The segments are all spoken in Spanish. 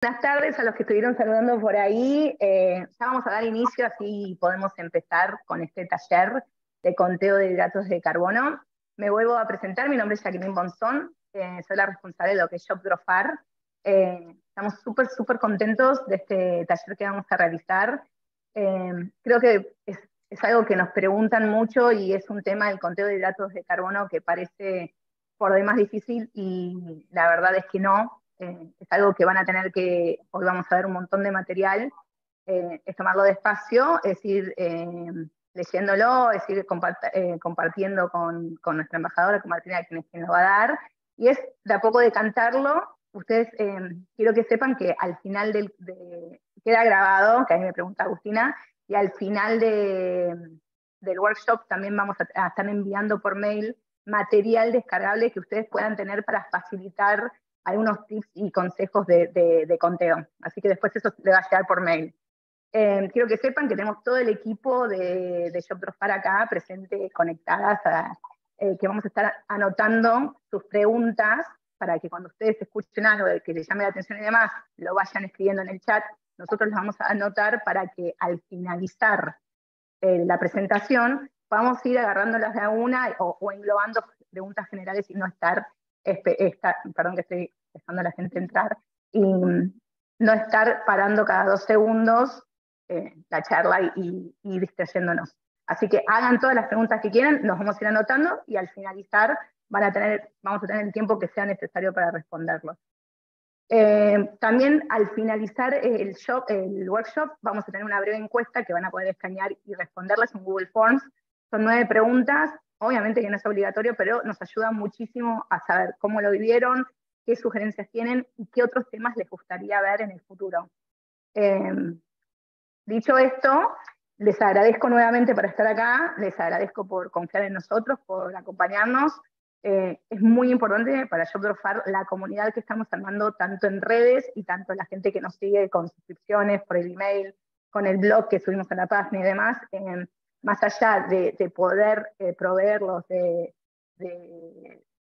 Buenas tardes a los que estuvieron saludando por ahí. Ya vamos a dar inicio, así podemos empezar con este taller de conteo de hidratos de carbono. Me vuelvo a presentar, mi nombre es Jacqueline Bonzón, soy la responsable de lo que es ShopDrofar. Estamos súper contentos de este taller que vamos a realizar. Creo que es algo que nos preguntan mucho y es un tema del conteo de hidratos de carbono que parece por demás difícil y la verdad es que no. Es algo que van a tener que, hoy vamos a ver un montón de material, es tomarlo despacio, es ir leyéndolo, es ir compartiendo con nuestra embajadora, con Martina, quien nos va a dar, y es de a poco decantarlo. Ustedes, quiero que sepan que al final queda grabado, que ahí me pregunta Agustina, y al final del workshop también vamos a estar enviando por mail material descargable que ustedes puedan tener para facilitar algunos tips y consejos de conteo. Así que después eso le va a llegar por mail. Quiero que sepan que tenemos todo el equipo de ShopDrofar acá presente, conectadas, que vamos a estar anotando sus preguntas para que cuando ustedes escuchen algo que les llame la atención y demás, lo vayan escribiendo en el chat. Nosotros los vamos a anotar para que al finalizar la presentación vamos a ir agarrándolas de a una o englobando preguntas generales y no estar, perdón que estoy dejando a la gente entrar, y no estar parando cada 2 segundos la charla y distrayéndonos. Así que hagan todas las preguntas que quieran, nos vamos a ir anotando y al finalizar vamos a tener el tiempo que sea necesario para responderlos. También al finalizar el workshop vamos a tener una breve encuesta que van a poder escanear y responderlas en Google Forms. Son 9 preguntas, obviamente que no es obligatorio, pero nos ayuda muchísimo a saber cómo lo vivieron, qué sugerencias tienen y qué otros temas les gustaría ver en el futuro. Dicho esto, les agradezco nuevamente por estar acá, les agradezco por confiar en nosotros, por acompañarnos. Es muy importante para ShopDrofar la comunidad que estamos armando tanto en redes y tanto la gente que nos sigue con suscripciones, por el email, con el blog que subimos a la página y demás. Más allá de poder proveerlos de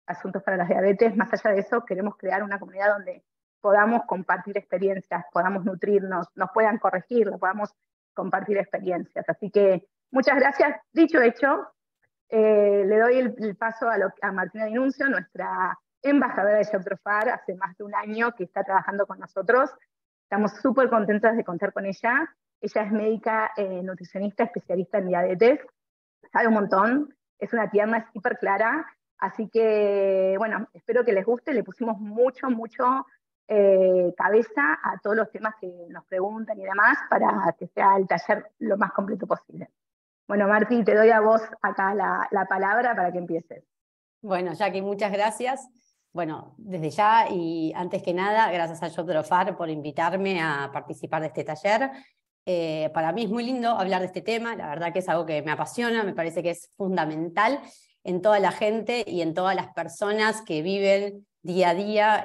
asuntos para las diabetes, más allá de eso queremos crear una comunidad donde podamos compartir experiencias, podamos nutrirnos, nos puedan corregir, podamos compartir experiencias. Así que muchas gracias. Dicho hecho, le doy el paso a Martina Dinuncio, nuestra embajadora de ShopDrofar, hace más de un año que está trabajando con nosotros. Estamos súper contentas de contar con ella. Ella es médica nutricionista, especialista en diabetes, sabe un montón, es una tierna, es hiper clara, así que, bueno, espero que les guste. Le pusimos mucho cabeza a todos los temas que nos preguntan y demás para que sea el taller lo más completo posible. Bueno, Marti, te doy a vos acá la palabra para que empieces. Bueno, Jackie, muchas gracias. Bueno, desde ya y antes que nada, gracias a ShopDrofar por invitarme a participar de este taller. Para mí es muy lindo hablar de este tema, la verdad que es algo que me apasiona, me parece que es fundamental en toda la gente y en todas las personas que viven día a día,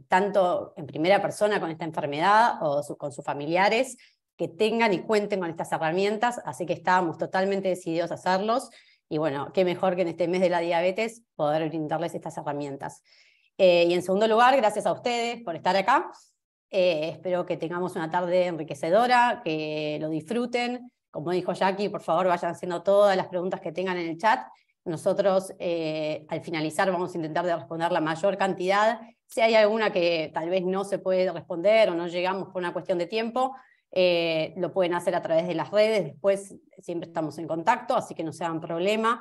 tanto en primera persona con esta enfermedad o con sus familiares, que tengan y cuenten con estas herramientas, así que estábamos totalmente decididos a hacerlos, y bueno, qué mejor que en este mes de la diabetes poder brindarles estas herramientas. Y en segundo lugar, gracias a ustedes por estar acá. Espero que tengamos una tarde enriquecedora, que lo disfruten. Como dijo Jackie, por favor vayan haciendo todas las preguntas que tengan en el chat. Nosotros al finalizar vamos a intentar de responder la mayor cantidad. Si hay alguna que tal vez no se puede responder o no llegamos por una cuestión de tiempo, lo pueden hacer a través de las redes. Después siempre estamos en contacto, así que no se hagan problema.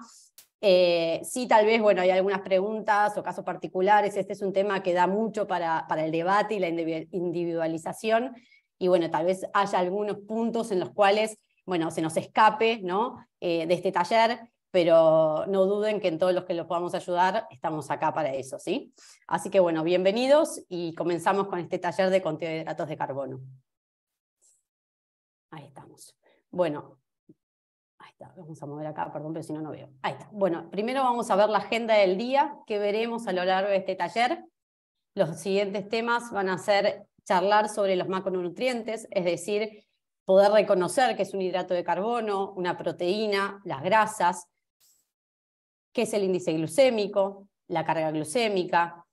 Sí, tal vez, bueno, hay algunas preguntas o casos particulares. Este es un tema que da mucho para el debate y la individualización, y bueno, tal vez haya algunos puntos en los cuales, bueno, se nos escape, ¿no? De este taller, pero no duden que en todos los que los podamos ayudar, estamos acá para eso, ¿sí? Así que bueno, bienvenidos y comenzamos con este taller de conteo de hidratos de carbono. Ahí estamos. Bueno, ahí está, vamos a mover acá, perdón, pero si no, no veo. Ahí está. Bueno, primero vamos a ver la agenda del día que veremos a lo largo de este taller. Los siguientes temas van a ser charlar sobre los macronutrientes, es decir, poder reconocer qué es un hidrato de carbono, una proteína, las grasas, qué es el índice glucémico, la carga glucémica,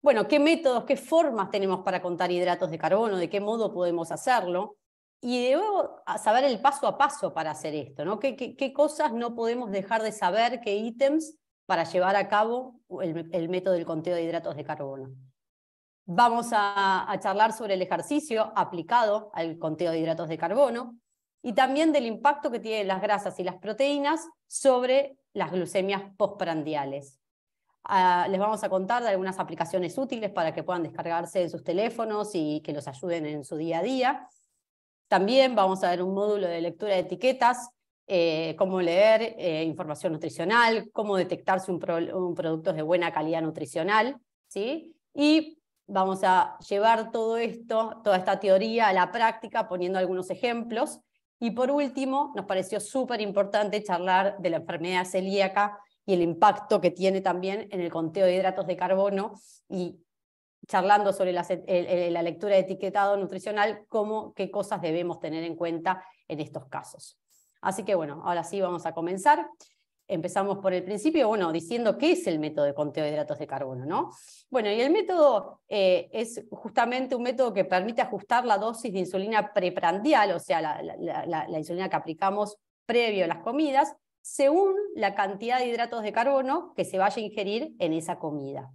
bueno, qué métodos, qué formas tenemos para contar hidratos de carbono, de qué modo podemos hacerlo, y debo saber el paso a paso para hacer esto, ¿no? ¿Qué cosas no podemos dejar de saber, qué ítems para llevar a cabo el método del conteo de hidratos de carbono? Vamos a charlar sobre el ejercicio aplicado al conteo de hidratos de carbono y también del impacto que tienen las grasas y las proteínas sobre las glucemias postprandiales. Les vamos a contar de algunas aplicaciones útiles para que puedan descargarse en sus teléfonos y que los ayuden en su día a día. También vamos a ver un módulo de lectura de etiquetas, cómo leer información nutricional, cómo detectar si un producto es de buena calidad nutricional, ¿sí? Y vamos a llevar todo esto, toda esta teoría a la práctica poniendo algunos ejemplos. Y por último, nos pareció súper importante charlar de la enfermedad celíaca y el impacto que tiene también en el conteo de hidratos de carbono y charlando sobre la lectura de etiquetado nutricional, qué cosas debemos tener en cuenta en estos casos. Así que bueno, ahora sí vamos a comenzar. Empezamos por el principio, bueno, diciendo qué es el método de conteo de hidratos de carbono, ¿no? Bueno, y el método es justamente un método que permite ajustar la dosis de insulina preprandial, o sea, la insulina que aplicamos previo a las comidas, según la cantidad de hidratos de carbono que se vaya a ingerir en esa comida.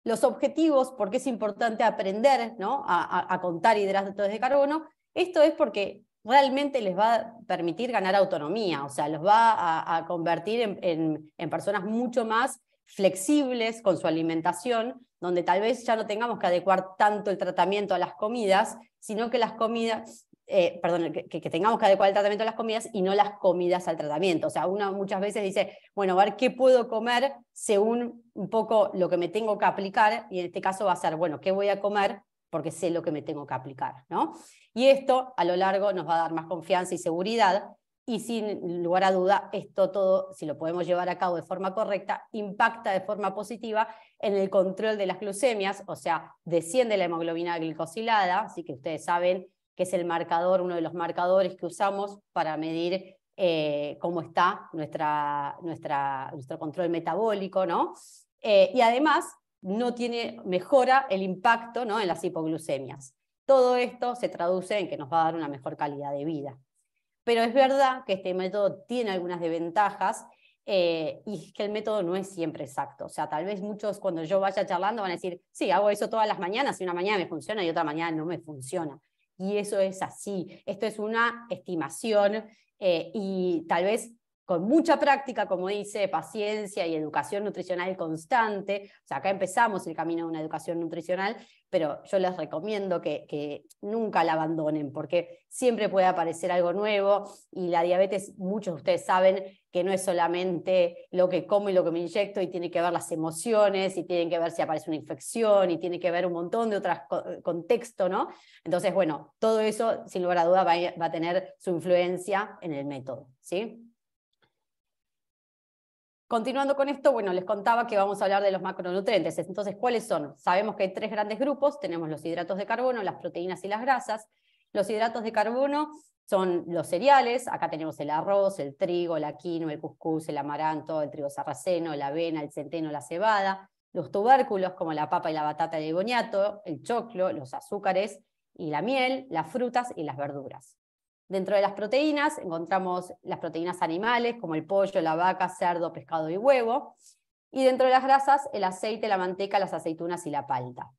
Los objetivos, porque es importante aprender, ¿no?, a contar hidratos de carbono, esto es porque realmente les va a permitir ganar autonomía, o sea, los va a convertir en personas mucho más flexibles con su alimentación, donde tal vez ya no tengamos que adecuar tanto el tratamiento a las comidas, sino que las comidas, que tengamos que adecuar el tratamiento a las comidas y no las comidas al tratamiento. O sea, uno muchas veces dice, bueno, a ver qué puedo comer según un poco lo que me tengo que aplicar, y en este caso va a ser, bueno, ¿qué voy a comer? Porque sé lo que me tengo que aplicar, ¿no? Y esto a lo largo nos va a dar más confianza y seguridad, y sin lugar a duda, esto todo, si lo podemos llevar a cabo de forma correcta, impacta de forma positiva en el control de las glucemias, o sea, desciende la hemoglobina glicosilada, así que ustedes saben que es el marcador, uno de los marcadores que usamos para medir cómo está nuestro control metabólico, ¿no? Y además mejora el impacto, ¿no?, en las hipoglucemias. Todo esto se traduce en que nos va a dar una mejor calidad de vida. Pero es verdad que este método tiene algunas desventajas, y es que el método no es siempre exacto. O sea, tal vez muchos cuando yo vaya charlando van a decir, sí, hago eso todas las mañanas y una mañana me funciona y otra mañana no me funciona. Y eso es así. Esto es una estimación, y tal vez con mucha práctica, como dice, paciencia y educación nutricional constante. O sea, acá empezamos el camino de una educación nutricional, pero yo les recomiendo que nunca la abandonen, porque siempre puede aparecer algo nuevo, y la diabetes, muchos de ustedes saben que no es solamente lo que como y lo que me inyecto, y tiene que ver las emociones, y tiene que ver si aparece una infección, y tiene que ver un montón de otros contextos, ¿no? Entonces, bueno, todo eso, sin lugar a duda, va a tener su influencia en el método, ¿sí? Continuando con esto, bueno, les contaba que vamos a hablar de los macronutrientes. Entonces, ¿cuáles son? Sabemos que hay tres grandes grupos. Tenemos los hidratos de carbono, las proteínas y las grasas. Los hidratos de carbono son los cereales. Acá tenemos el arroz, el trigo, la quinoa, el cuscús, el amaranto, el trigo sarraceno, la avena, el centeno, la cebada. Los tubérculos, como la papa y la batata y el boniato, el choclo, los azúcares y la miel, las frutas y las verduras. Dentro de las proteínas encontramos las proteínas animales, como el pollo, la vaca, cerdo, pescado y huevo. Y dentro de las grasas, el aceite, la manteca, las aceitunas y la palta.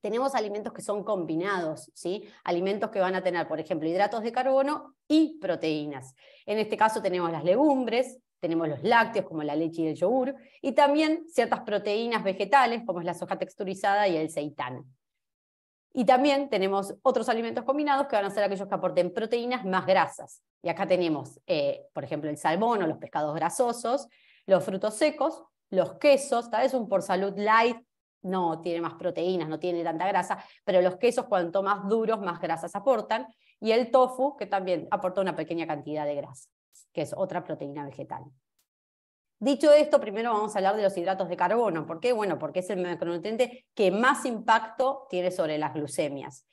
Tenemos alimentos que son combinados, ¿sí? Alimentos que van a tener, por ejemplo, hidratos de carbono y proteínas. En este caso tenemos las legumbres, tenemos los lácteos, como la leche y el yogur, y también ciertas proteínas vegetales, como es la soja texturizada y el seitán. Y también tenemos otros alimentos combinados que van a ser aquellos que aporten proteínas más grasas. Y acá tenemos, por ejemplo, el salmón o los pescados grasosos, los frutos secos, los quesos, tal vez un por salud light no tiene más proteínas, no tiene tanta grasa, pero los quesos, cuanto más duros, más grasas aportan. Y el tofu, que también aporta una pequeña cantidad de grasa, que es otra proteína vegetal. Dicho esto, primero vamos a hablar de los hidratos de carbono. ¿Por qué? Bueno, porque es el macronutriente que más impacto tiene sobre las glucemias.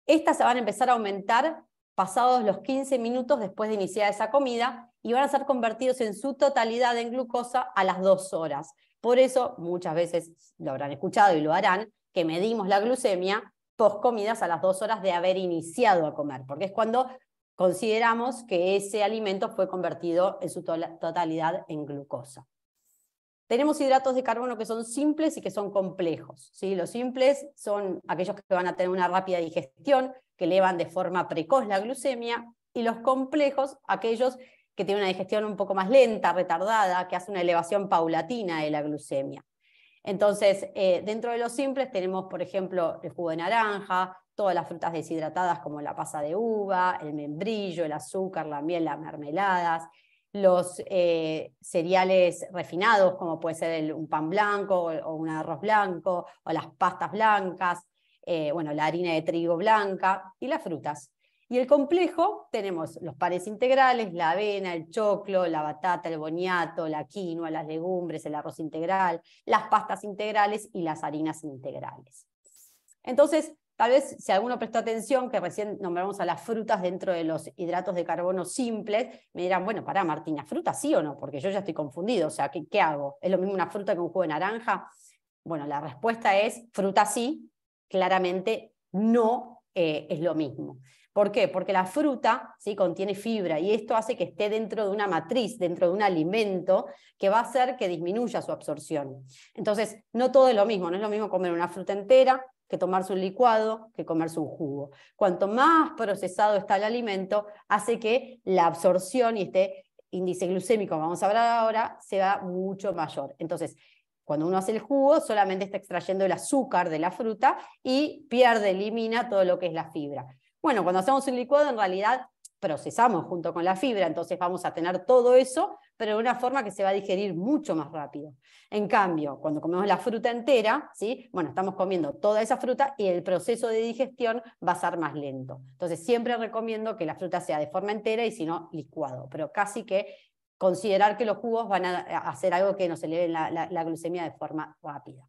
Estas se van a empezar a aumentar pasados los 15 minutos después de iniciar esa comida, y van a ser convertidos en su totalidad en glucosa a las 2 horas. Por eso, muchas veces lo habrán escuchado y lo harán, que medimos la glucemia post comidas a las 2 horas de haber iniciado a comer, porque es cuando consideramos que ese alimento fue convertido en su totalidad en glucosa. Tenemos hidratos de carbono que son simples y que son complejos, ¿sí? Los simples son aquellos que van a tener una rápida digestión, que elevan de forma precoz la glucemia, y los complejos, aquellos que tienen una digestión un poco más lenta, retardada, que hace una elevación paulatina de la glucemia. Entonces, dentro de los simples tenemos, por ejemplo, el jugo de naranja, todas las frutas deshidratadas como la pasa de uva, el membrillo, el azúcar, la miel, las mermeladas, los cereales refinados, como puede ser un pan blanco o un arroz blanco, o las pastas blancas, bueno, la harina de trigo blanca, y las frutas. Y el complejo tenemos los panes integrales, la avena, el choclo, la batata, el boniato, la quinoa, las legumbres, el arroz integral, las pastas integrales y las harinas integrales. Entonces, tal vez si alguno prestó atención, que recién nombramos a las frutas dentro de los hidratos de carbono simples, me dirán, bueno, pará Martina, ¿fruta sí o no? Porque yo ya estoy confundido, o sea, ¿qué hago? ¿Es lo mismo una fruta que un jugo de naranja? Bueno, la respuesta es fruta sí, claramente no es lo mismo. ¿Por qué? Porque la fruta, ¿sí?, contiene fibra y esto hace que esté dentro de una matriz, dentro de un alimento que va a hacer que disminuya su absorción. Entonces, no todo es lo mismo, no es lo mismo comer una fruta entera que tomarse un licuado, que comerse un jugo. Cuanto más procesado está el alimento, hace que la absorción y este índice glucémico, vamos a hablar ahora, sea mucho mayor. Entonces, cuando uno hace el jugo, solamente está extrayendo el azúcar de la fruta y elimina todo lo que es la fibra. Bueno, cuando hacemos un licuado, en realidad procesamos junto con la fibra, entonces vamos a tener todo eso, pero de una forma que se va a digerir mucho más rápido. En cambio, cuando comemos la fruta entera, ¿sí?, bueno, estamos comiendo toda esa fruta y el proceso de digestión va a ser más lento. Entonces siempre recomiendo que la fruta sea de forma entera y si no, licuado, pero casi que considerar que los jugos van a hacer algo que nos eleve la glucemia de forma rápida.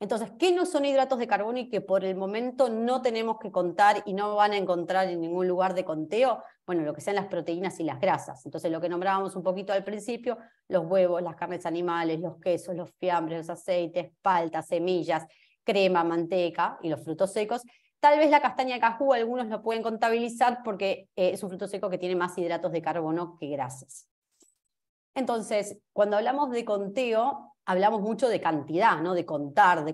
Entonces, ¿qué no son hidratos de carbono y que por el momento no tenemos que contar y no van a encontrar en ningún lugar de conteo? Bueno, lo que sean las proteínas y las grasas. Entonces, lo que nombrábamos un poquito al principio, los huevos, las carnes animales, los quesos, los fiambres, los aceites, paltas, semillas, crema, manteca y los frutos secos. Tal vez la castaña de cajú, algunos lo pueden contabilizar porque es un fruto seco que tiene más hidratos de carbono que grasas. Entonces, cuando hablamos de conteo, hablamos mucho de cantidad, ¿no? De contar.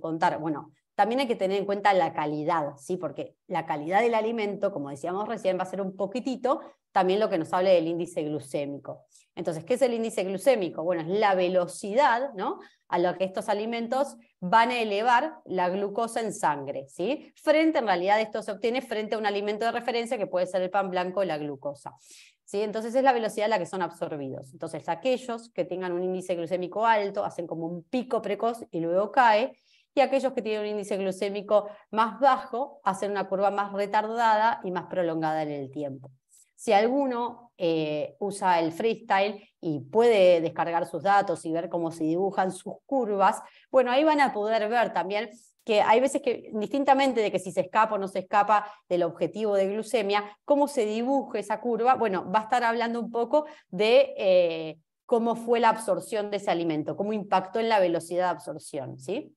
Bueno, también hay que tener en cuenta la calidad, ¿sí? Porque la calidad del alimento, como decíamos recién, va a ser un poquitito también lo que nos hable del índice glucémico. Entonces, ¿qué es el índice glucémico? Bueno, es la velocidad, ¿no?, a la que estos alimentos van a elevar la glucosa en sangre, ¿sí? En realidad esto se obtiene frente a un alimento de referencia que puede ser el pan blanco o la glucosa. ¿Sí? Entonces es la velocidad a la que son absorbidos. Entonces aquellos que tengan un índice glucémico alto hacen como un pico precoz y luego cae, y aquellos que tienen un índice glucémico más bajo hacen una curva más retardada y más prolongada en el tiempo. Si alguno usa el freestyle y puede descargar sus datos y ver cómo se dibujan sus curvas, bueno, ahí van a poder ver también que hay veces que, distintamente de que si se escapa o no se escapa del objetivo de glucemia, cómo se dibuja esa curva, bueno, va a estar hablando un poco de cómo fue la absorción de ese alimento, cómo impactó en la velocidad de absorción, ¿sí?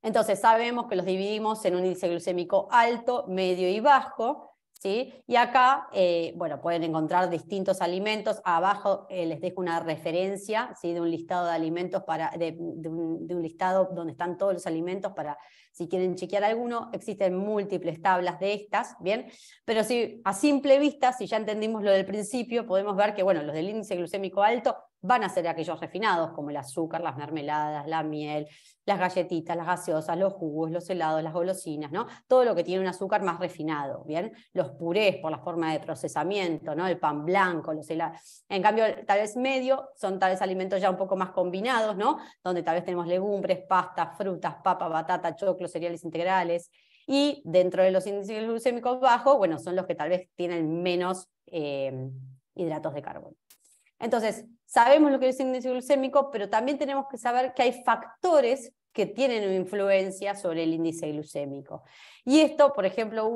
Entonces sabemos que los dividimos en un índice glucémico alto, medio y bajo, ¿sí? Y acá, bueno, pueden encontrar distintos alimentos. Abajo les dejo una referencia, ¿sí?, de un listado de alimentos, de un listado donde están todos los alimentos para, si quieren chequear alguno. Existen múltiples tablas de estas, ¿bien? Pero si a simple vista, si ya entendimos lo del principio, podemos ver que, bueno, los del índice glucémico alto van a ser aquellos refinados, como el azúcar, las mermeladas, la miel, las galletitas, las gaseosas, los jugos, los helados, las golosinas, ¿no? Todo lo que tiene un azúcar más refinado, ¿bien? Los purés por la forma de procesamiento, ¿no? El pan blanco, los helados. En cambio, tal vez medio son tal vez alimentos ya un poco más combinados, ¿no? Donde tal vez tenemos legumbres, pastas, frutas, papa, batata, choclo, cereales integrales. Y dentro de los índices glucémicos bajos, bueno, son los que tal vez tienen menos hidratos de carbono. Entonces, sabemos lo que es el índice glucémico, pero también tenemos que saber que hay factores que tienen una influencia sobre el índice glucémico. Y esto, por ejemplo,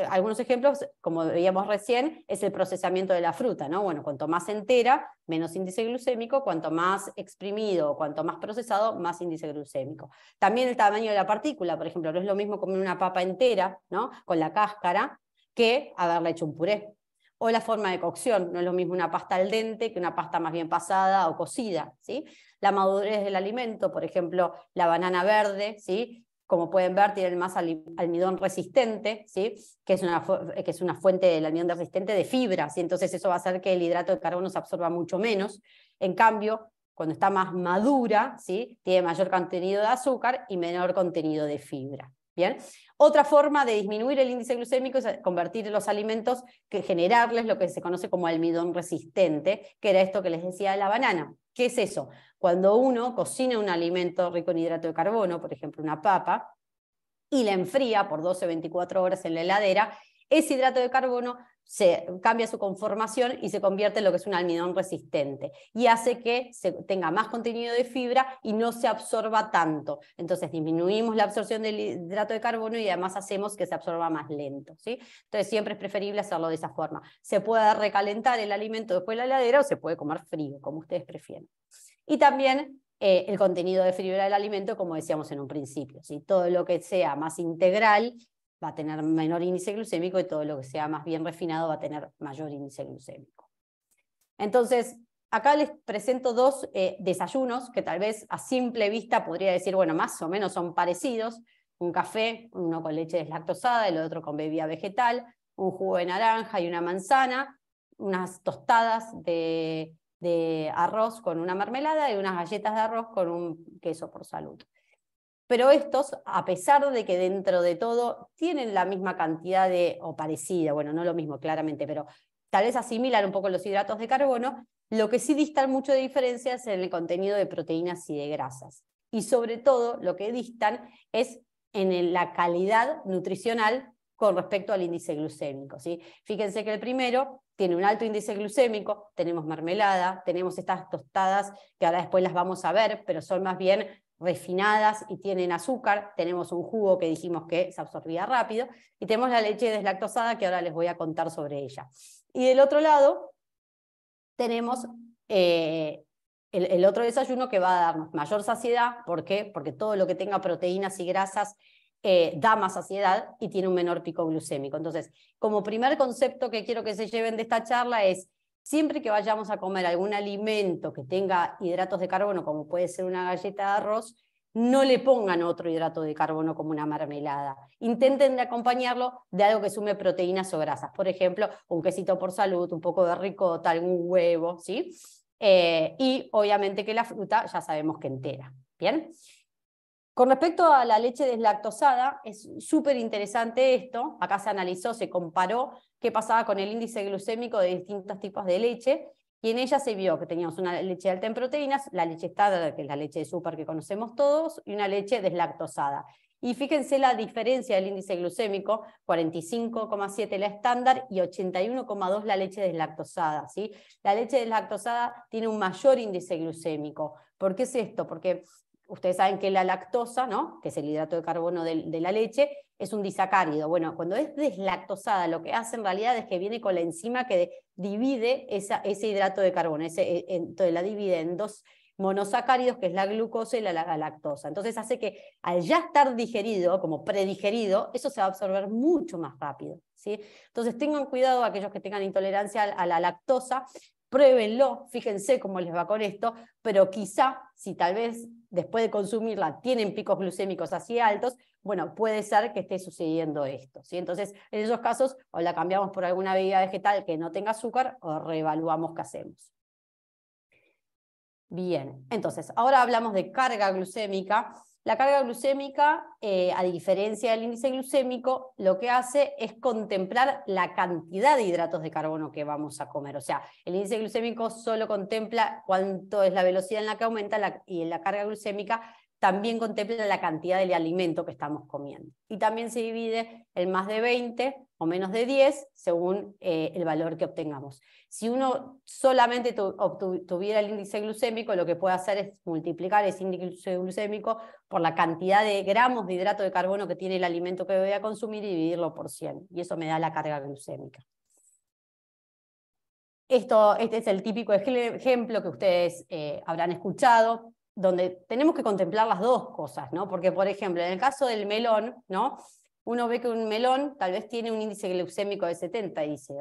algunos ejemplos, como veíamos recién, es el procesamiento de la fruta, ¿no? Bueno, cuanto más entera, menos índice glucémico, cuanto más exprimido, cuanto más procesado, más índice glucémico. También el tamaño de la partícula, por ejemplo, no es lo mismo comer una papa entera, ¿no? Con la cáscara, que haberle hecho un puré. O la forma de cocción, no es lo mismo una pasta al dente que una pasta más bien pasada o cocida, ¿sí? La madurez del alimento, por ejemplo, la banana verde, ¿sí? Como pueden ver, tiene más almidón resistente, ¿sí? que es una fuente del almidón resistente de fibras, ¿sí? Entonces eso va a hacer que el hidrato de carbono se absorba mucho menos. En cambio, cuando está más madura, ¿sí? tiene mayor contenido de azúcar y menor contenido de fibra. ¿Bien? Otra forma de disminuir el índice glucémico es convertir los alimentos, generarles lo que se conoce como almidón resistente, que era esto que les decía de la banana. ¿Qué es eso? Cuando uno cocina un alimento rico en hidrato de carbono, por ejemplo una papa, y la enfría por 12 o 24 horas en la heladera, ese hidrato de carbono cambia su conformación y se convierte en lo que es un almidón resistente y hace que tenga más contenido de fibra y no se absorba tanto. Entonces disminuimos la absorción del hidrato de carbono y además hacemos que se absorba más lento, ¿sí? Entonces siempre es preferible hacerlo de esa forma. Se puede recalentar el alimento después de la heladera o se puede comer frío, como ustedes prefieran. Y también el contenido de fibra del alimento, como decíamos en un principio, ¿sí? Todo lo que sea más integral va a tener menor índice glucémico y todo lo que sea más bien refinado va a tener mayor índice glucémico. Entonces, acá les presento dos desayunos que tal vez a simple vista podría decir, bueno, más o menos son parecidos. Un café, uno con leche deslactosada, el otro con bebida vegetal, un jugo de naranja y una manzana, unas tostadas de arroz con una mermelada y unas galletas de arroz con un queso por salud. Pero estos, a pesar de que dentro de todo tienen la misma cantidad o parecida, bueno, no lo mismo claramente, pero tal vez asimilan un poco los hidratos de carbono, lo que sí distan mucho de diferencias en el contenido de proteínas y de grasas. Y sobre todo, lo que distan es en la calidad nutricional con respecto al índice glucémico, ¿sí? Fíjense que el primero tiene un alto índice glucémico, tenemos mermelada, tenemos estas tostadas que ahora después las vamos a ver, pero son más bien refinadas y tienen azúcar, tenemos un jugo que dijimos que se absorbía rápido, y tenemos la leche deslactosada que ahora les voy a contar sobre ella. Y del otro lado tenemos el otro desayuno que va a darnos mayor saciedad. ¿Por qué? Porque todo lo que tenga proteínas y grasas da más saciedad y tiene un menor pico glucémico. Entonces, como primer concepto que quiero que se lleven de esta charla es, siempre que vayamos a comer algún alimento que tenga hidratos de carbono, como puede ser una galleta de arroz, no le pongan otro hidrato de carbono como una mermelada. Intenten de acompañarlo de algo que sume proteínas o grasas. Por ejemplo, un quesito por salud, un poco de ricota, algún huevo, ¿sí? Y obviamente que la fruta ya sabemos que entera. ¿Bien? Con respecto a la leche deslactosada, es súper interesante esto. Acá se analizó, se comparó qué pasaba con el índice glucémico de distintos tipos de leche, y en ella se vio que teníamos una leche alta en proteínas, la leche estándar, que es la leche de súper que conocemos todos, y una leche deslactosada. Y fíjense la diferencia del índice glucémico, 45,7 la estándar y 81,2 la leche deslactosada, ¿sí? La leche deslactosada tiene un mayor índice glucémico. ¿Por qué es esto? Porque ustedes saben que la lactosa, ¿no? que es el hidrato de carbono de la leche, es un disacárido. Bueno, cuando es deslactosada, lo que hace en realidad es que viene con la enzima que divide ese hidrato de carbono. Entonces la divide en dos monosacáridos, que es la glucosa y la lactosa. Entonces hace que al ya estar digerido, como predigerido, eso se va a absorber mucho más rápido, ¿sí? Entonces tengan cuidado aquellos que tengan intolerancia a la lactosa, pruébenlo, fíjense cómo les va con esto, pero quizá, si tal vez después de consumirla tienen picos glucémicos así altos, bueno, puede ser que esté sucediendo esto, ¿sí? Entonces, en esos casos, o la cambiamos por alguna bebida vegetal que no tenga azúcar, o reevaluamos qué hacemos. Bien, entonces, ahora hablamos de carga glucémica. La carga glucémica, a diferencia del índice glucémico, lo que hace es contemplar la cantidad de hidratos de carbono que vamos a comer. O sea, el índice glucémico solo contempla cuánto es la velocidad en la que aumenta, y en la carga glucémica también contempla la cantidad del alimento que estamos comiendo. Y también se divide en más de 20 o menos de 10 según el valor que obtengamos. Si uno solamente tuviera el índice glucémico, lo que puede hacer es multiplicar ese índice glucémico por la cantidad de gramos de hidrato de carbono que tiene el alimento que voy a consumir y dividirlo por 100. Y eso me da la carga glucémica. Este es el típico ejemplo que ustedes habrán escuchado, donde tenemos que contemplar las dos cosas, ¿no? Porque, por ejemplo, en el caso del melón, ¿no? Uno ve que un melón tal vez tiene un índice glucémico de 70 y dice,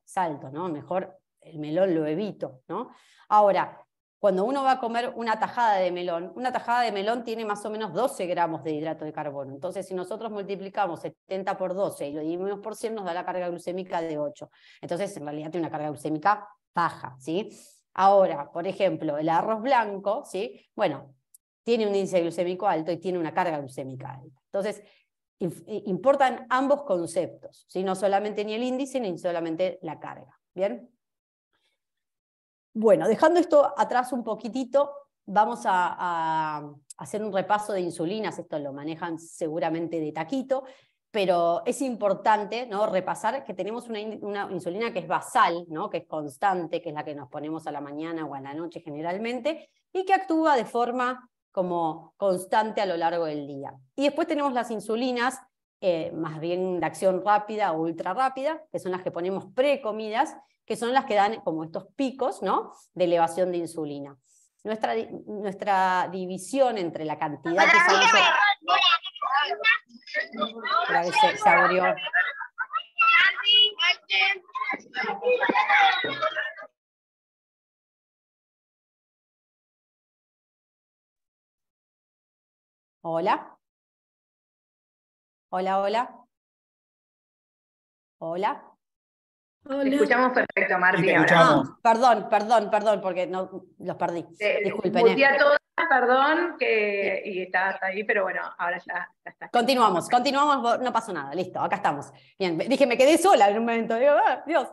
es alto, ¿no? Mejor el melón lo evito, ¿no? Ahora, cuando uno va a comer una tajada de melón tiene más o menos 12 gramos de hidrato de carbono. Entonces, si nosotros multiplicamos 70 por 12 y lo dividimos por 100, nos da la carga glucémica de 8. Entonces, en realidad tiene una carga glucémica baja, ¿sí? Ahora, por ejemplo, el arroz blanco, ¿sí? Bueno, tiene un índice glucémico alto y tiene una carga glucémica alta. Entonces, importan ambos conceptos, ¿sí? No solamente ni el índice ni solamente la carga. ¿Bien? Bueno, dejando esto atrás un poquitito, vamos a hacer un repaso de insulinas. Esto lo manejan seguramente de taquito, pero es importante, ¿no?, repasar que tenemos una insulina que es basal, ¿no?, que es constante, que es la que nos ponemos a la mañana o a la noche generalmente, y que actúa de forma como constante a lo largo del día. Y después tenemos las insulinas, más bien de acción rápida o ultra rápida, que son las que ponemos precomidas, que son las que dan como estos picos, ¿no?, de elevación de insulina. Nuestra división entre la cantidad que se abrió. Hola. Hola, hola. Hola. Te escuchamos perfecto, Marti. Sí, te escuchamos. Perdón, porque no, los perdí. Disculpen. Muteé a todas, perdón, y estabas ahí, pero bueno, ahora ya está. Continuamos, no pasó nada, listo, acá estamos. Bien, dije, me quedé sola en un momento, digo, Dios,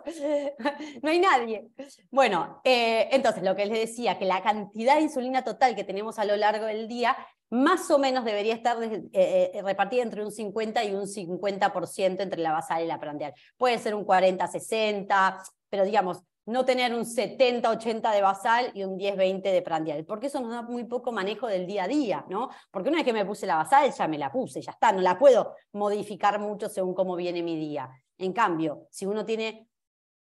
no hay nadie. Bueno, entonces lo que les decía, que la cantidad de insulina total que tenemos a lo largo del día, más o menos debería estar repartida entre un 50 y un 50% entre la basal y la prandial. Puede ser un 40-60, pero digamos, no tener un 70-80 de basal y un 10-20 de prandial, porque eso nos da muy poco manejo del día a día, ¿no? Porque una vez que me puse la basal, ya me la puse, ya está, no la puedo modificar mucho según cómo viene mi día. En cambio, si uno tiene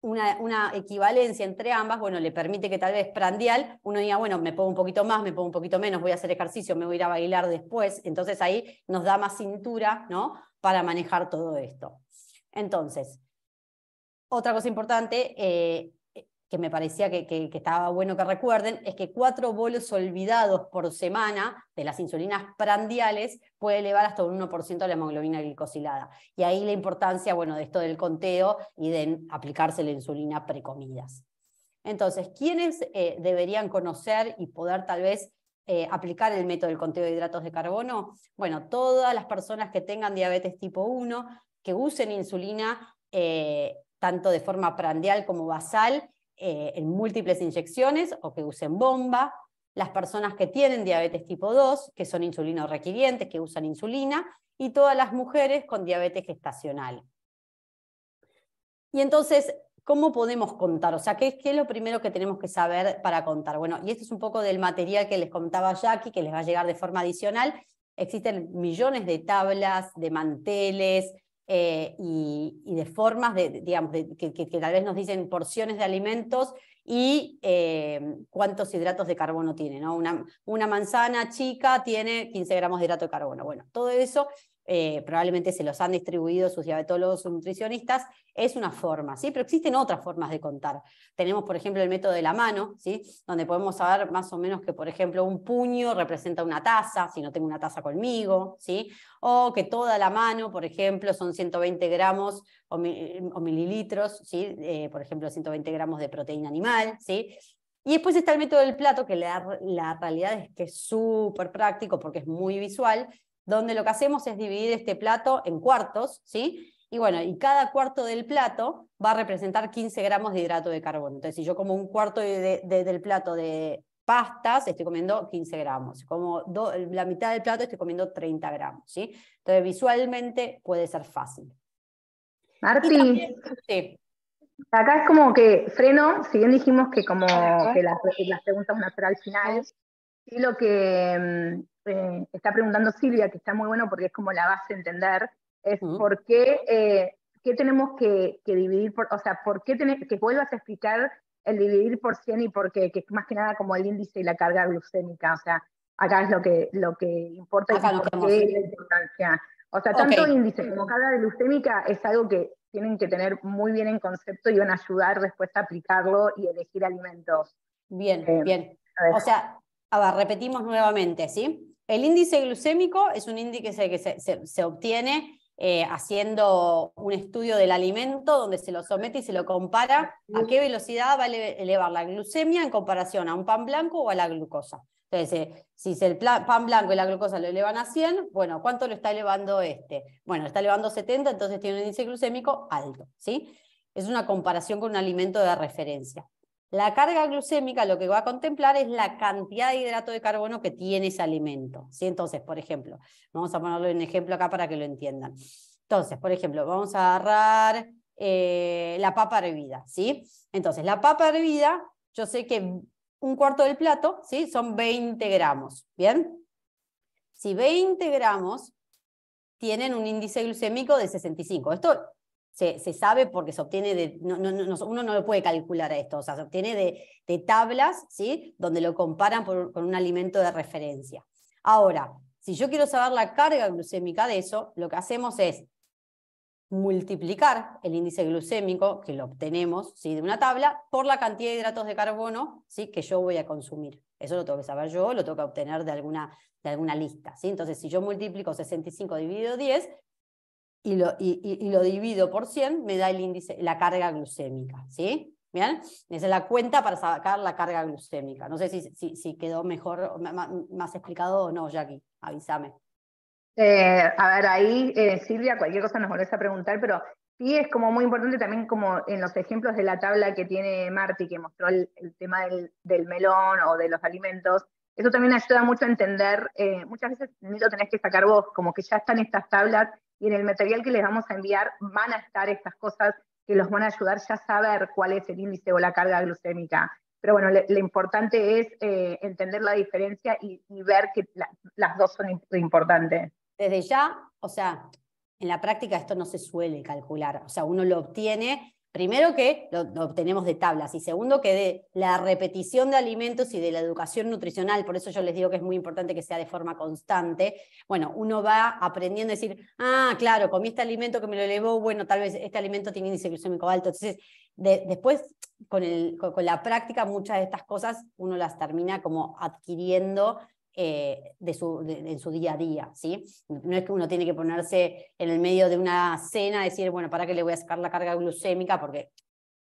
una equivalencia entre ambas, bueno, le permite que tal vez prandial, uno diga, bueno, me pongo un poquito más, me pongo un poquito menos, voy a hacer ejercicio, me voy a ir a bailar después, entonces ahí nos da más cintura, ¿no?, para manejar todo esto. Entonces, otra cosa importante, que me parecía que estaba bueno que recuerden, es que 4 bolos olvidados por semana de las insulinas prandiales puede elevar hasta un 1% de la hemoglobina glicosilada. Y ahí la importancia, bueno, de esto del conteo y de aplicarse la insulina precomidas. Entonces, ¿quiénes deberían conocer y poder tal vez aplicar el método del conteo de hidratos de carbono? Bueno, todas las personas que tengan diabetes tipo 1, que usen insulina tanto de forma prandial como basal, en múltiples inyecciones o que usen bomba, las personas que tienen diabetes tipo 2, que son insulinorequirientes, que usan insulina, y todas las mujeres con diabetes gestacional. Y entonces, ¿cómo podemos contar? O sea, ¿qué es lo primero que tenemos que saber para contar? Bueno, y esto es un poco del material que les contaba Jackie, que les va a llegar de forma adicional. Existen millones de tablas, de manteles, y de formas, digamos, que tal vez nos dicen porciones de alimentos y cuántos hidratos de carbono tiene, ¿no? Una manzana chica tiene 15 gramos de hidrato de carbono. Bueno, todo eso probablemente se los han distribuido sus diabetólogos o nutricionistas, es una forma, ¿sí? Pero existen otras formas de contar. Tenemos, por ejemplo, el método de la mano, ¿sí?, donde podemos saber más o menos que, por ejemplo, un puño representa una taza, si no tengo una taza conmigo, ¿sí?, o que toda la mano, por ejemplo, son 120 gramos o mililitros, ¿sí?, por ejemplo, 120 gramos de proteína animal, ¿sí? Y después está el método del plato, que la realidad es que es súper práctico porque es muy visual, donde lo que hacemos es dividir este plato en cuartos, ¿sí? Y bueno, y cada cuarto del plato va a representar 15 gramos de hidrato de carbono. Entonces, si yo como un cuarto del plato de pastas, estoy comiendo 15 gramos. Como la mitad del plato, estoy comiendo 30 gramos, ¿sí? Entonces, visualmente puede ser fácil. Marti, Sí. acá es como que freno, si bien dijimos que como que las preguntas van a ser al final, sí lo que está preguntando Silvia, que está muy bueno porque es como la base a entender, es Mm. por qué tenemos que dividir, o sea, por qué que vuelvas a explicar el dividir por 100 y por qué, que es más que nada como el índice y la carga glucémica, o sea, acá es lo que importa y Acá nos por quedamos. qué la importancia. O sea, Ok, tanto índice como carga glucémica es algo que tienen que tener muy bien en concepto y van a ayudar después a aplicarlo y elegir alimentos. bien, Eh, bien. a ver. O sea, a ver, repetimos nuevamente, ¿sí? El índice glucémico es un índice que se obtiene haciendo un estudio del alimento donde se lo somete y se lo compara a qué velocidad va a elevar la glucemia en comparación a un pan blanco o a la glucosa. Entonces, si el pan blanco y la glucosa lo elevan a 100, bueno, ¿cuánto lo está elevando este? Bueno, lo está elevando 70, entonces tiene un índice glucémico alto, ¿sí? Es una comparación con un alimento de referencia. La carga glucémica lo que va a contemplar es la cantidad de hidrato de carbono que tiene ese alimento, ¿sí? Entonces, por ejemplo, vamos a ponerlo en ejemplo acá para que lo entiendan. Entonces, por ejemplo, vamos a agarrar la papa hervida, ¿sí? Entonces, la papa hervida, yo sé que un cuarto del plato, ¿sí? Son 20 gramos, ¿bien? Si 20 gramos tienen un índice glucémico de 65. Esto se sabe porque se obtiene de, uno no lo puede calcular a esto, o sea, se obtiene de tablas, ¿sí? Donde lo comparan con un alimento de referencia. Ahora, si yo quiero saber la carga glucémica de eso, lo que hacemos es multiplicar el índice glucémico, que lo obtenemos, ¿sí? De una tabla, por la cantidad de hidratos de carbono, ¿sí? Que yo voy a consumir. Eso lo tengo que saber yo, lo tengo que obtener de alguna lista, ¿sí? Entonces, si yo multiplico 65 dividido 10 y lo divido por 100, me da el índice, la carga glucémica, ¿sí? ¿Bien? Esa es la cuenta para sacar la carga glucémica. No sé si quedó mejor, más explicado o no, Jackie, avísame. A ver, ahí, Silvia, cualquier cosa nos volvés a preguntar, pero sí es como muy importante también como en los ejemplos de la tabla que tiene Marti, que mostró el tema del melón o de los alimentos, eso también ayuda mucho a entender, muchas veces ni lo tenés que sacar vos, como que ya están estas tablas y en el material que les vamos a enviar van a estar estas cosas que los van a ayudar ya a saber cuál es el índice o la carga glucémica. Pero bueno, lo importante es entender la diferencia y ver que las dos son importantes. Desde ya, o sea, en la práctica esto no se suele calcular, o sea, uno lo obtiene, primero que lo obtenemos de tablas, y segundo que de la repetición de alimentos y de la educación nutricional, por eso yo les digo que es muy importante que sea de forma constante. Bueno, uno va aprendiendo a decir, ah, claro, comí este alimento que me lo elevó, bueno, tal vez este alimento tiene índice glucémico alto, entonces después con la práctica muchas de estas cosas uno las termina como adquiriendo en su día a día, ¿sí? No es que uno tiene que ponerse en el medio de una cena y decir, bueno, ¿para qué le voy a sacar la carga glucémica? Porque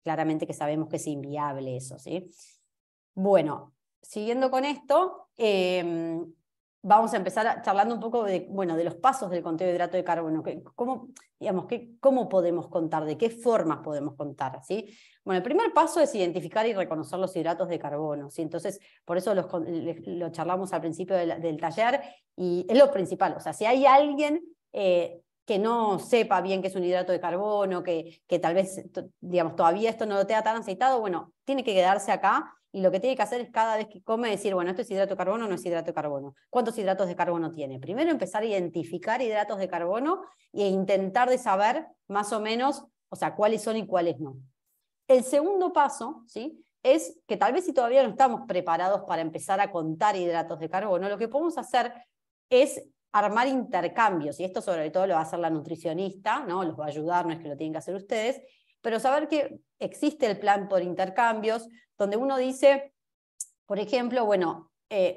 claramente que sabemos que es inviable eso, ¿sí? Bueno, siguiendo con esto, vamos a empezar charlando un poco de los pasos del conteo de hidrato de carbono. ¿Cómo podemos contar? ¿De qué formas podemos contar? ¿Sí? Bueno, el primer paso es identificar y reconocer los hidratos de carbono, ¿sí? Entonces, por eso lo charlamos al principio del taller, y es lo principal. O sea, si hay alguien que no sepa bien qué es un hidrato de carbono, que tal vez, digamos, todavía esto no lo tenga tan aceitado, bueno, tiene que quedarse acá. Y lo que tiene que hacer es cada vez que come decir, bueno, ¿esto es hidrato de carbono o no es hidrato de carbono? ¿Cuántos hidratos de carbono tiene? Primero empezar a identificar hidratos de carbono e intentar de saber más o menos, o sea, cuáles son y cuáles no. El segundo paso, ¿sí? Es que tal vez si todavía no estamos preparados para empezar a contar hidratos de carbono, lo que podemos hacer es armar intercambios, y esto sobre todo lo va a hacer la nutricionista, ¿no? Los va a ayudar, no es que lo tienen que hacer ustedes, pero saber que existe el plan por intercambios, donde uno dice, por ejemplo, bueno,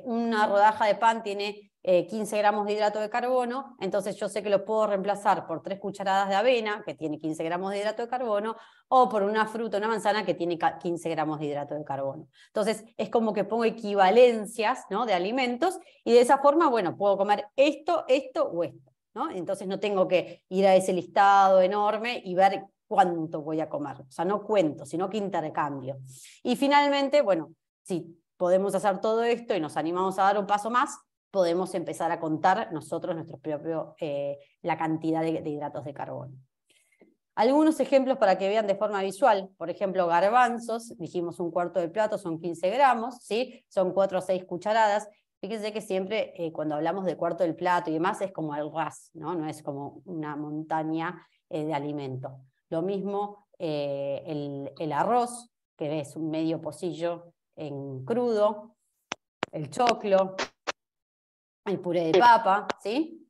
una rodaja de pan tiene 15 gramos de hidrato de carbono, entonces yo sé que lo puedo reemplazar por 3 cucharadas de avena, que tiene 15 gramos de hidrato de carbono, o por una fruta, una manzana, que tiene 15 gramos de hidrato de carbono. Entonces es como que pongo equivalencias, ¿no? De alimentos, y de esa forma, bueno, puedo comer esto, esto o esto, ¿no? Entonces no tengo que ir a ese listado enorme y ver cuánto voy a comer. O sea, no cuento, sino que intercambio. Y finalmente, bueno, si podemos hacer todo esto y nos animamos a dar un paso más, podemos empezar a contar nosotros la cantidad de hidratos de carbono. Algunos ejemplos para que vean de forma visual, por ejemplo, garbanzos, dijimos un cuarto de plato, son 15 gramos, ¿sí? Son 4 a 6 cucharadas. Fíjense que siempre cuando hablamos de cuarto del plato y demás es como el ras, ¿no? No es como una montaña de alimento. Lo mismo el arroz, que es un medio pocillo en crudo, el choclo, el puré de papa, ¿sí?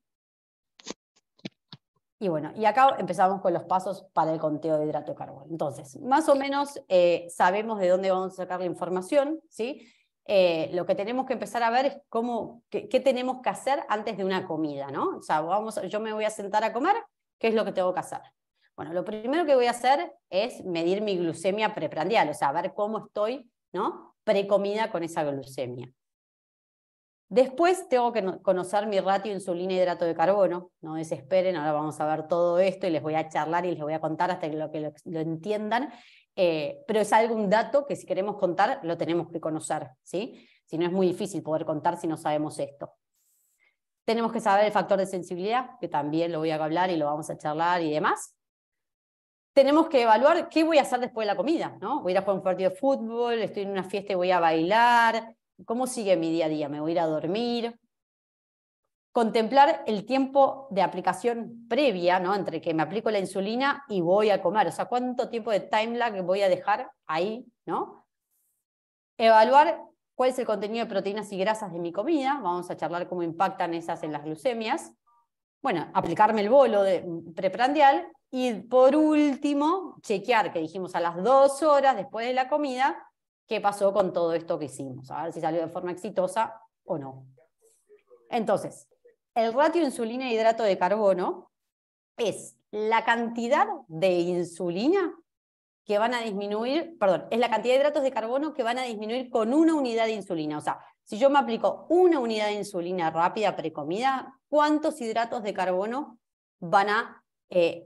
Y bueno, y acá empezamos con los pasos para el conteo de hidrato de carbono. Entonces, más o menos sabemos de dónde vamos a sacar la información, ¿sí? Lo que tenemos que empezar a ver es qué tenemos que hacer antes de una comida, ¿no? O sea, yo me voy a sentar a comer, ¿qué es lo que tengo que hacer? Bueno, lo primero que voy a hacer es medir mi glucemia preprandial, o sea, ver cómo estoy, ¿no? Precomida con esa glucemia. Después tengo que conocer mi ratio insulina-hidrato de carbono. No desesperen, ahora vamos a ver todo esto y les voy a charlar y les voy a contar hasta que lo entiendan. Pero es algún dato que si queremos contar lo tenemos que conocer, ¿sí? Si no es muy difícil poder contar si no sabemos esto. Tenemos que saber el factor de sensibilidad, que también lo voy a hablar y lo vamos a charlar y demás. Tenemos que evaluar qué voy a hacer después de la comida, ¿no? Voy a ir a jugar un partido de fútbol, estoy en una fiesta y voy a bailar. ¿Cómo sigue mi día a día? ¿Me voy a ir a dormir? Contemplar el tiempo de aplicación previa, ¿no? Entre que me aplico la insulina y voy a comer. O sea, ¿cuánto tiempo de time lag voy a dejar ahí, ¿no? Evaluar cuál es el contenido de proteínas y grasas de mi comida. Vamos a charlar cómo impactan esas en las glucemias. Bueno, aplicarme el bolo preprandial. Y por último, chequear, que dijimos a las 2 horas después de la comida, qué pasó con todo esto que hicimos, a ver si salió de forma exitosa o no. Entonces, el ratio insulina-hidrato de carbono es la cantidad de insulina que van a disminuir, perdón, es la cantidad de hidratos de carbono que van a disminuir con una unidad de insulina. O sea, si yo me aplico una unidad de insulina rápida precomida, ¿cuántos hidratos de carbono van a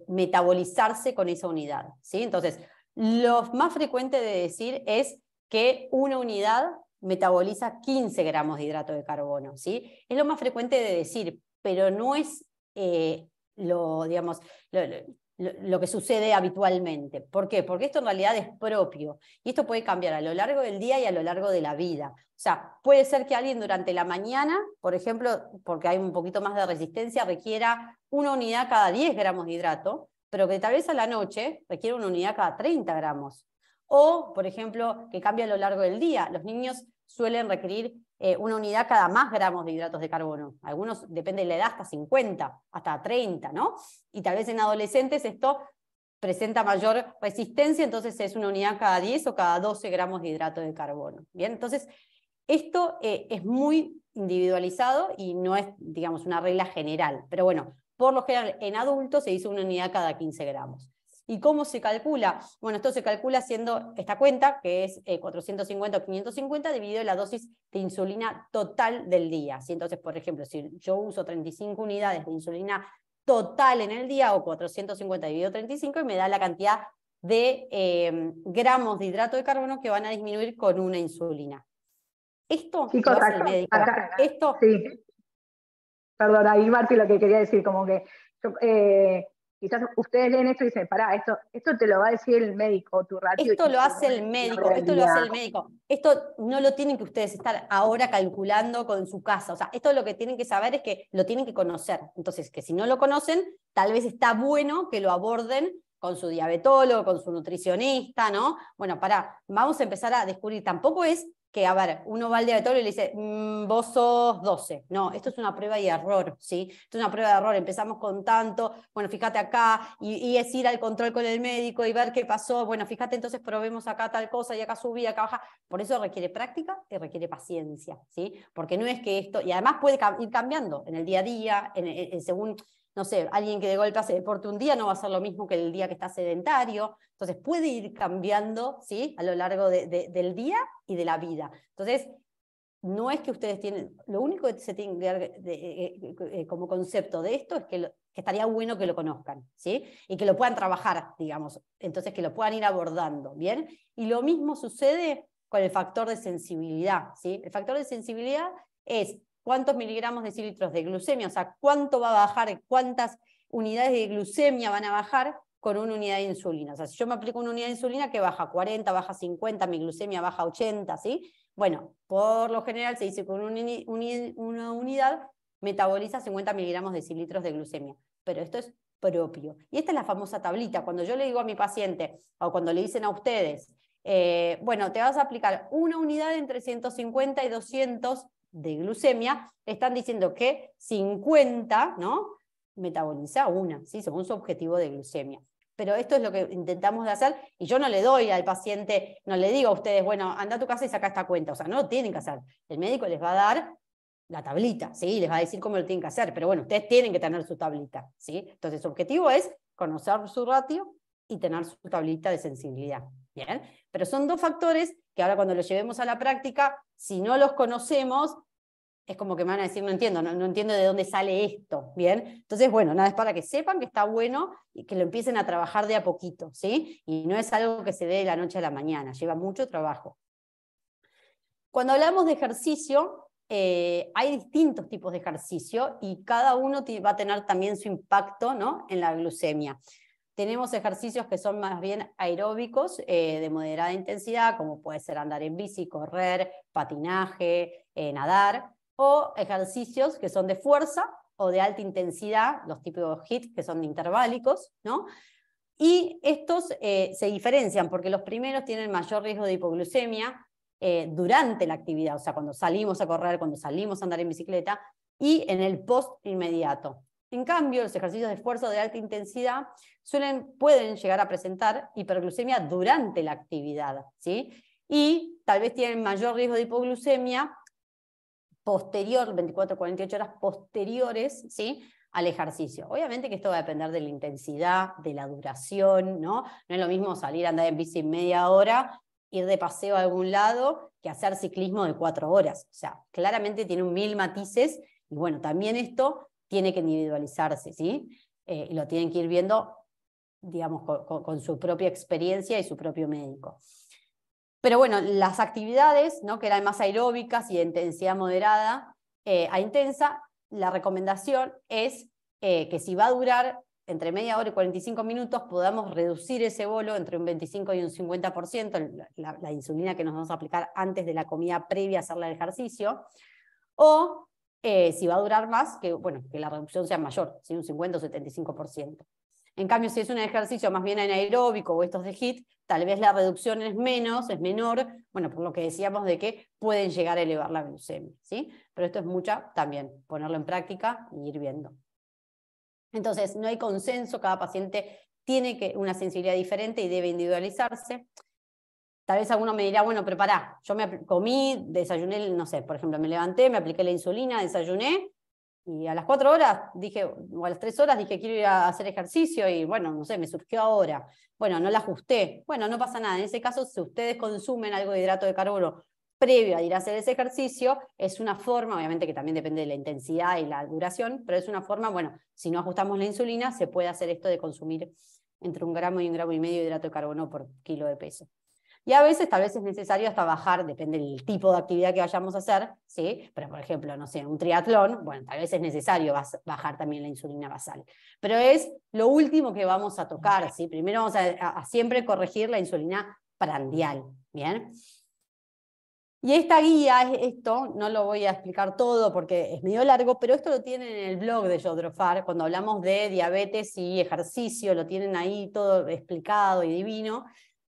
metabolizarse con esa unidad? ¿Sí? Entonces, lo más frecuente de decir es que una unidad metaboliza 15 gramos de hidrato de carbono, ¿sí? Es lo más frecuente de decir, pero no es digamos, lo que sucede habitualmente. ¿Por qué? Porque esto en realidad es propio, y esto puede cambiar a lo largo del día y a lo largo de la vida. O sea, puede ser que alguien durante la mañana, por ejemplo, porque hay un poquito más de resistencia, requiera una unidad cada 10 gramos de hidrato, pero que tal vez a la noche requiere una unidad cada 30 gramos. O, por ejemplo, que cambia a lo largo del día. Los niños suelen requerir una unidad cada más gramos de hidratos de carbono. Algunos, depende de la edad, hasta 50, hasta 30, ¿no? Y tal vez en adolescentes esto presenta mayor resistencia, entonces es una unidad cada 10 o cada 12 gramos de hidrato de carbono. Bien, entonces esto es muy individualizado y no es, digamos, una regla general. Pero bueno, por lo general en adultos se dice una unidad cada 15 gramos. ¿Y cómo se calcula? Bueno, esto se calcula haciendo esta cuenta, que es 450 o 550, dividido la dosis de insulina total del día. ¿Sí? Entonces, por ejemplo, si yo uso 35 unidades de insulina total en el día, o 450 dividido 35, y me da la cantidad de gramos de hidrato de carbono que van a disminuir con una insulina. Esto Chicos, lo hace el médico. Esto... Sí. Perdón, ahí Marti lo que quería decir, como que quizás ustedes leen esto y dicen, pará, esto te lo va a decir el médico, tu ratio. Esto lo hace el médico, esto lo hace el médico. Esto no lo tienen que ustedes estar ahora calculando con su casa. O sea, esto lo que tienen que saber es que lo tienen que conocer. Entonces, que si no lo conocen, tal vez está bueno que lo aborden con su diabetólogo, con su nutricionista, ¿no? Bueno, vamos a empezar a descubrir. Tampoco es que, a ver, uno va al diabetólogo y le dice, vos sos 12. No, esto es una prueba y error, ¿sí? Esto es una prueba de error. Empezamos con tanto, bueno, fíjate acá, y es ir al control con el médico y ver qué pasó. Bueno, fíjate, entonces probemos acá tal cosa, y acá subí, acá baja. Por eso requiere práctica y requiere paciencia, ¿sí? Porque no es que esto, y además puede ir cambiando en el día a día, según... No sé, alguien que de golpe hace deporte un día no va a ser lo mismo que el día que está sedentario. Entonces puede ir cambiando, ¿sí? A lo largo del día y de la vida. Entonces, no es que ustedes tienen... Lo único que se tiene que como concepto de esto es que estaría bueno que lo conozcan, ¿sí? Y que lo puedan trabajar, digamos. Entonces, que lo puedan ir abordando, ¿bien? Y lo mismo sucede con el factor de sensibilidad, ¿sí? El factor de sensibilidad es... cuántos miligramos decilitros de glucemia, o sea, cuánto va a bajar, cuántas unidades de glucemia van a bajar con una unidad de insulina. O sea, si yo me aplico una unidad de insulina que baja 40, baja 50, mi glucemia baja 80, ¿sí? Bueno, por lo general se dice que una unidad metaboliza 50 miligramos de decilitros de glucemia, pero esto es propio. Y esta es la famosa tablita. Cuando yo le digo a mi paciente, o cuando le dicen a ustedes, bueno, te vas a aplicar una unidad entre 150 y 200 de glucemia, están diciendo que 50, ¿no?, metaboliza una, ¿sí?, según su objetivo de glucemia. Pero esto es lo que intentamos de hacer, y yo no le doy al paciente, no le digo a ustedes, bueno, anda a tu casa y saca esta cuenta, o sea, no lo tienen que hacer. El médico les va a dar la tablita, ¿sí?, les va a decir cómo lo tienen que hacer, pero bueno, ustedes tienen que tener su tablita, ¿sí? Entonces, su objetivo es conocer su ratio y tener su tablita de sensibilidad, ¿bien? Pero son dos factores que ahora cuando los llevemos a la práctica, si no los conocemos, es como que me van a decir, no entiendo, no entiendo de dónde sale esto, ¿bien? Entonces, bueno, nada, es para que sepan que está bueno y que lo empiecen a trabajar de a poquito, ¿sí? Y no es algo que se dé de la noche a la mañana, lleva mucho trabajo. Cuando hablamos de ejercicio, hay distintos tipos de ejercicio y cada uno va a tener también su impacto, ¿no?, en la glucemia. Tenemos ejercicios que son más bien aeróbicos, de moderada intensidad, como puede ser andar en bici, correr, patinaje, nadar, o ejercicios que son de fuerza o de alta intensidad, los típicos HIIT, que son interválicos, ¿no? Y estos se diferencian porque los primeros tienen mayor riesgo de hipoglucemia durante la actividad, o sea, cuando salimos a correr, cuando salimos a andar en bicicleta, y en el post inmediato. En cambio, los ejercicios de esfuerzo de alta intensidad pueden llegar a presentar hiperglucemia durante la actividad, ¿sí? Y tal vez tienen mayor riesgo de hipoglucemia posterior, 24 a 48 horas posteriores, ¿sí?, al ejercicio. Obviamente que esto va a depender de la intensidad, de la duración, ¿no? No es lo mismo salir a andar en bici media hora, ir de paseo a algún lado, que hacer ciclismo de 4 horas. O sea, claramente tiene 1000 matices, y bueno, también esto tiene que individualizarse, ¿sí? Y lo tienen que ir viendo, digamos, con su propia experiencia y su propio médico. Pero bueno, las actividades, ¿no?, que eran más aeróbicas y de intensidad moderada a intensa, la recomendación es que si va a durar entre media hora y 45 minutos, podamos reducir ese bolo entre un 25 y un 50%, la insulina que nos vamos a aplicar antes de la comida previa a hacer el ejercicio, o si va a durar más, que, bueno, que la reducción sea mayor, ¿sí?, un 50 o 75%. En cambio, si es un ejercicio más bien anaeróbico o estos de HIIT, tal vez la reducción es menor, bueno, por lo que decíamos de que pueden llegar a elevar la glucemia, ¿sí? Pero esto es mucha también, ponerlo en práctica y ir viendo. Entonces, no hay consenso, cada paciente tiene una sensibilidad diferente y debe individualizarse. Tal vez alguno me dirá, bueno, pero pará, yo me comí, desayuné, no sé, por ejemplo, me levanté, me apliqué la insulina, desayuné, y a las 4 horas dije, o a las 3 horas dije, quiero ir a hacer ejercicio, y bueno, no sé, me surgió ahora. Bueno, no la ajusté. Bueno, no pasa nada. En ese caso, si ustedes consumen algo de hidrato de carbono previo a ir a hacer ese ejercicio, es una forma, obviamente que también depende de la intensidad y la duración, pero es una forma, bueno, si no ajustamos la insulina, se puede hacer esto de consumir entre 1 gramo y 1,5 gramos de hidrato de carbono por kilo de peso. Y a veces, tal vez es necesario hasta bajar, depende del tipo de actividad que vayamos a hacer, ¿sí? Pero, por ejemplo, no sé, un triatlón, bueno, tal vez es necesario bajar también la insulina basal. Pero es lo último que vamos a tocar, ¿sí? Primero vamos a siempre corregir la insulina prandial, ¿bien? Y esta guía, esto, no lo voy a explicar todo porque es medio largo, pero esto lo tienen en el blog de Jodrofar, cuando hablamos de diabetes y ejercicio, lo tienen ahí todo explicado y divino.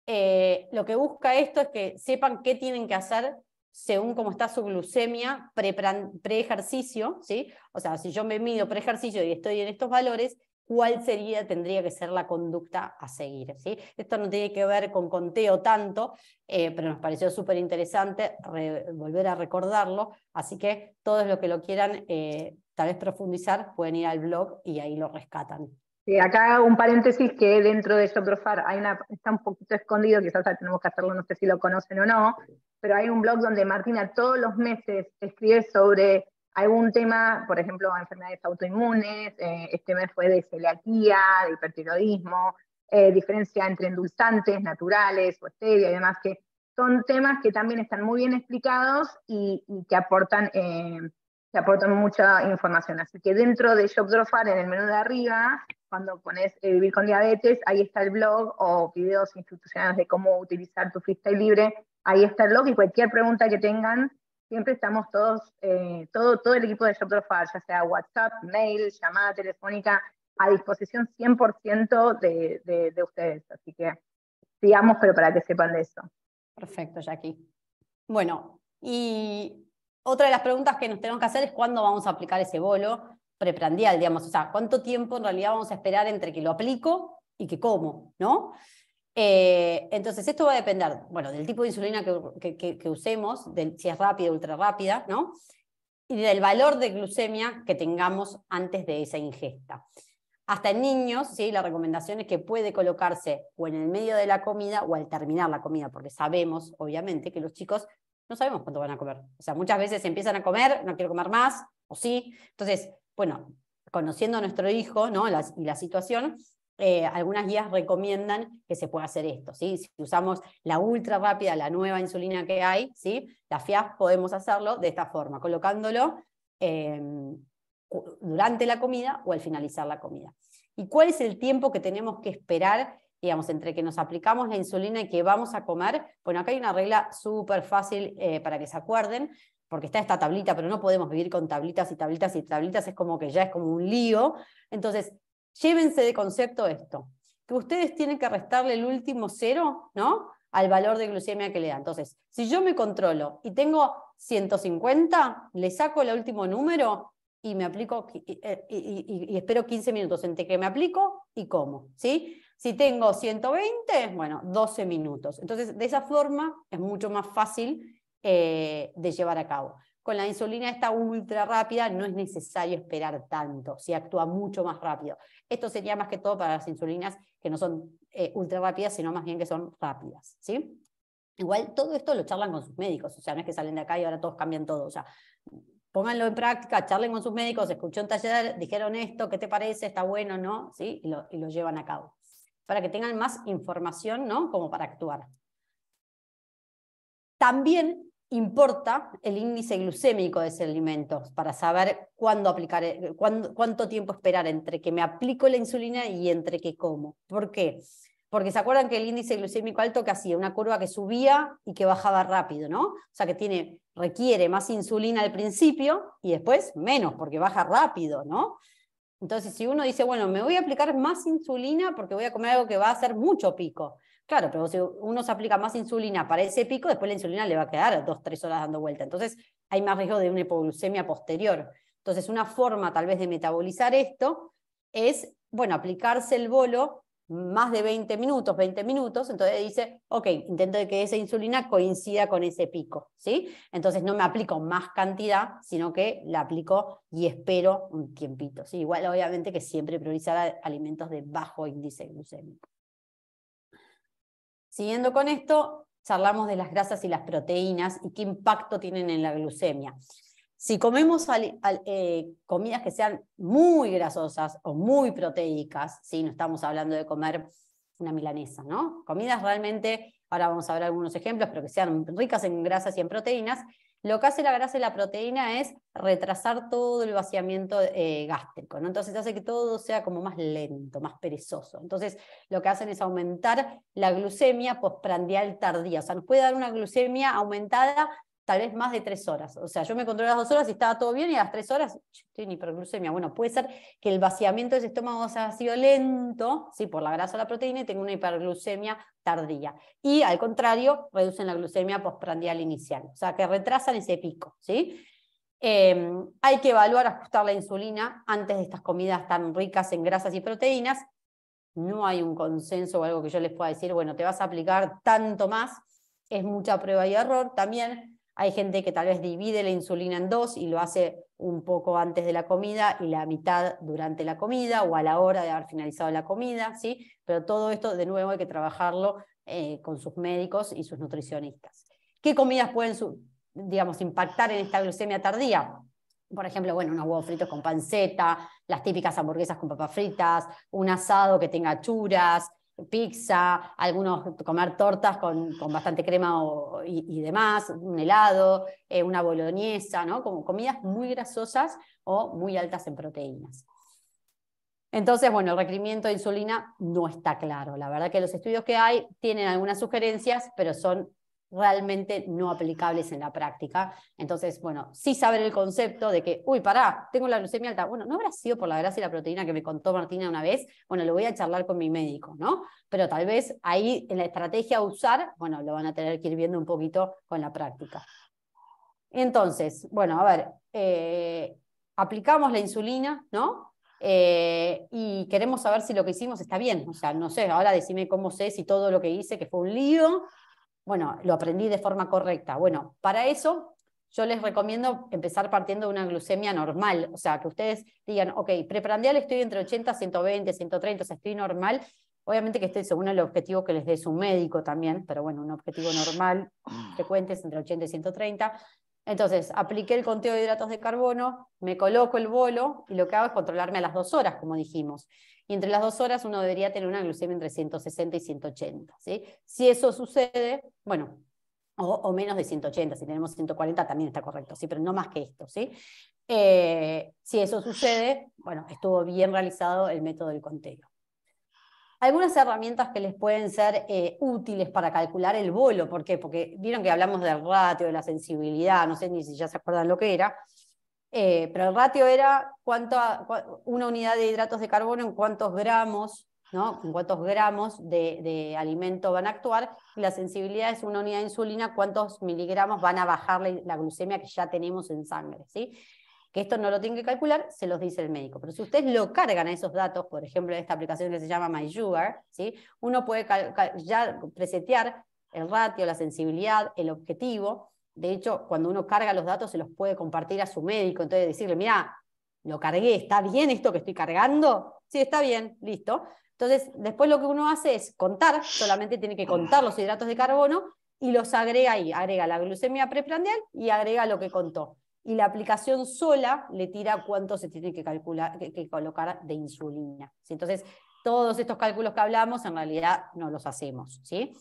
Lo que busca esto es que sepan qué tienen que hacer según cómo está su glucemia pre-ejercicio, ¿sí? O sea, si yo me mido pre-ejercicio y estoy en estos valores, ¿cuál tendría que ser la conducta a seguir, ¿sí? Esto no tiene que ver con conteo tanto, pero nos pareció súper interesante volver a recordarlo, así que todos los que lo quieran tal vez profundizar pueden ir al blog y ahí lo rescatan. Sí, acá un paréntesis que dentro de Jodrofar está un poquito escondido, quizás tenemos que hacerlo, no sé si lo conocen o no, pero hay un blog donde Martina todos los meses escribe sobre algún tema, por ejemplo, enfermedades autoinmunes, este mes fue de celiaquía, de hipertiroidismo, diferencia entre endulzantes naturales o stevia y demás, que son temas que también están muy bien explicados y que aportan mucha información. Así que dentro de Jodrofar, en el menú de arriba, cuando pones Vivir con Diabetes, ahí está el blog o videos institucionales de cómo utilizar tu freestyle libre, ahí está el blog y cualquier pregunta que tengan, siempre estamos todos, todo el equipo de ShopDrop, ya sea WhatsApp, mail, llamada telefónica, a disposición 100% de ustedes. Así que sigamos, pero para que sepan de eso. Perfecto, Jackie. Bueno, y otra de las preguntas que nos tenemos que hacer es cuándo vamos a aplicar ese bolo preprandial, digamos, o sea, cuánto tiempo en realidad vamos a esperar entre que lo aplico y que como, ¿no? Entonces esto va a depender, bueno, del tipo de insulina que usemos, si es rápida o ultra rápida, ¿no? Y del valor de glucemia que tengamos antes de esa ingesta. Hasta en niños, ¿sí? La recomendación es que puede colocarse o en el medio de la comida o al terminar la comida, porque sabemos, obviamente, que los chicos no sabemos cuánto van a comer. O sea, muchas veces empiezan a comer, no quiero comer más, o sí. Entonces, bueno, conociendo a nuestro hijo, ¿no? y la situación, algunas guías recomiendan que se pueda hacer esto, ¿sí? Si usamos la ultra rápida, la nueva insulina que hay, ¿sí? La FIAF podemos hacerlo de esta forma, colocándolo durante la comida o al finalizar la comida. ¿Y cuál es el tiempo que tenemos que esperar, digamos, entre que nos aplicamos la insulina y que vamos a comer? Bueno, acá hay una regla súper fácil para que se acuerden, porque está esta tablita, pero no podemos vivir con tablitas y tablitas y tablitas, es como que ya es como un lío. Entonces, llévense de concepto esto, que ustedes tienen que restarle el último cero, ¿no?, al valor de glucemia que le da. Entonces, si yo me controlo y tengo 150, le saco el último número y me aplico y espero 15 minutos entre que me aplico y como, ¿sí? Si tengo 120, bueno, 12 minutos. Entonces, de esa forma es mucho más fácil de llevar a cabo. Con la insulina esta ultra rápida no es necesario esperar tanto, si actúa mucho más rápido. Esto sería más que todo para las insulinas que no son ultra rápidas, sino más bien que son rápidas, ¿sí? Igual todo esto lo charlan con sus médicos, o sea, no es que salen de acá y ahora todos cambian todo, o sea, pónganlo en práctica, charlen con sus médicos, escuché un taller, dijeron esto, ¿qué te parece? ¿Está bueno? ¿No? ¿Sí? Y lo llevan a cabo, para que tengan más información, ¿no?, como para actuar. También importa el índice glucémico de ese alimento para saber cuándo aplicar, cuánto tiempo esperar entre que me aplico la insulina y entre que como. ¿Por qué? Porque se acuerdan que el índice glucémico alto que hacía una curva que subía y que bajaba rápido, ¿no? O sea que requiere más insulina al principio y después menos porque baja rápido, ¿no? Entonces, si uno dice, bueno, me voy a aplicar más insulina porque voy a comer algo que va a hacer mucho pico. Claro, pero si uno se aplica más insulina para ese pico, después la insulina le va a quedar 2 o 3 horas dando vuelta. Entonces, hay más riesgo de una hipoglucemia posterior. Entonces, una forma tal vez de metabolizar esto es, bueno, aplicarse el bolo más de 20 minutos, entonces dice, ok, intento de que esa insulina coincida con ese pico, ¿sí? Entonces no me aplico más cantidad, sino que la aplico y espero un tiempito, ¿sí? Igual obviamente que siempre priorizar alimentos de bajo índice glucémico. Siguiendo con esto, charlamos de las grasas y las proteínas y qué impacto tienen en la glucemia. Si comemos comidas que sean muy grasosas o muy proteicas, ¿sí? No estamos hablando de comer una milanesa, ¿no? Comidas realmente, ahora vamos a ver algunos ejemplos, pero que sean ricas en grasas y en proteínas. Lo que hace la grasa y la proteína es retrasar todo el vaciamiento gástrico, ¿no? Entonces hace que todo sea como más lento, más perezoso. Entonces lo que hacen es aumentar la glucemia postprandial tardía. O sea, nos puede dar una glucemia aumentada tal vez más de 3 horas. O sea, yo me controlé las 2 horas y estaba todo bien, y a las 3 horas estoy en hiperglucemia. Bueno, puede ser que el vaciamiento de ese estómago ha sido lento, ¿sí?, por la grasa o la proteína, y tengo una hiperglucemia tardía. Y al contrario, reducen la glucemia postprandial inicial. O sea, que retrasan ese pico, ¿sí? Hay que evaluar, ajustar la insulina antes de estas comidas tan ricas en grasas y proteínas. No hay un consenso o algo que yo les pueda decir, bueno, te vas a aplicar tanto más. Es mucha prueba y error. También hay gente que tal vez divide la insulina en 2 y lo hace un poco antes de la comida y la mitad durante la comida o a la hora de haber finalizado la comida, ¿sí? Pero todo esto, de nuevo, hay que trabajarlo con sus médicos y sus nutricionistas. ¿Qué comidas pueden, digamos, impactar en esta glucemia tardía? Por ejemplo, bueno, unos huevos fritos con panceta, las típicas hamburguesas con papas fritas, un asado que tenga churas, pizza, algunos comer tortas con bastante crema y demás, un helado, una boloñesa, ¿no? Como comidas muy grasosas o muy altas en proteínas. Entonces, bueno, el requerimiento de insulina no está claro. La verdad que los estudios que hay tienen algunas sugerencias, pero son realmente no aplicables en la práctica. Entonces, bueno, sí saber el concepto de que, uy, pará, tengo la glucemia alta. Bueno, ¿no habrá sido por la grasa y la proteína que me contó Martina una vez? Bueno, lo voy a charlar con mi médico, ¿no? Pero tal vez ahí en la estrategia a usar, bueno, lo van a tener que ir viendo un poquito con la práctica. Entonces, bueno, a ver, aplicamos la insulina, ¿no? Y queremos saber si lo que hicimos está bien. O sea, no sé, ahora decime cómo sé si todo lo que hice, que fue un lío, bueno, lo aprendí de forma correcta. Bueno, para eso yo les recomiendo empezar partiendo de una glucemia normal. O sea, que ustedes digan, ok, preprandial estoy entre 80, 120, 130, o sea, estoy normal. Obviamente que esté según el objetivo que les dé su médico también, pero bueno, un objetivo normal, frecuente, es entre 80 y 130. Entonces, apliqué el conteo de hidratos de carbono, me coloco el bolo y lo que hago es controlarme a las 2 horas, como dijimos. Y entre las 2 horas uno debería tener una glucemia entre 160 y 180. ¿Sí? Si eso sucede, bueno, o menos de 180, si tenemos 140 también está correcto, ¿sí? Pero no más que esto. ¿Sí? Si eso sucede, bueno, estuvo bien realizado el método del conteo. Algunas herramientas que les pueden ser útiles para calcular el bolo, ¿por qué? Porque vieron que hablamos del ratio, de la sensibilidad, no sé ni si ya se acuerdan lo que era, pero el ratio era una unidad de hidratos de carbono en cuántos gramos, ¿no? En cuántos gramos de alimento van a actuar, y la sensibilidad es una unidad de insulina, cuántos miligramos van a bajar la glucemia que ya tenemos en sangre, ¿sí? Que esto no lo tienen que calcular, se los dice el médico. Pero si ustedes lo cargan a esos datos, por ejemplo, en esta aplicación que se llama MySugar, ¿sí? Uno puede ya presetear el ratio, la sensibilidad, el objetivo. De hecho, cuando uno carga los datos, se los puede compartir a su médico. Entonces decirle, mira, lo cargué, ¿está bien esto que estoy cargando? Sí, está bien, listo. Entonces, después lo que uno hace es contar, solamente tiene que contar los hidratos de carbono y los agrega ahí. Agrega la glucemia preprandial y agrega lo que contó. Y la aplicación sola le tira cuánto se tiene que calcular, que colocar de insulina. ¿Sí? Entonces, todos estos cálculos que hablamos en realidad no los hacemos. ¿Sí?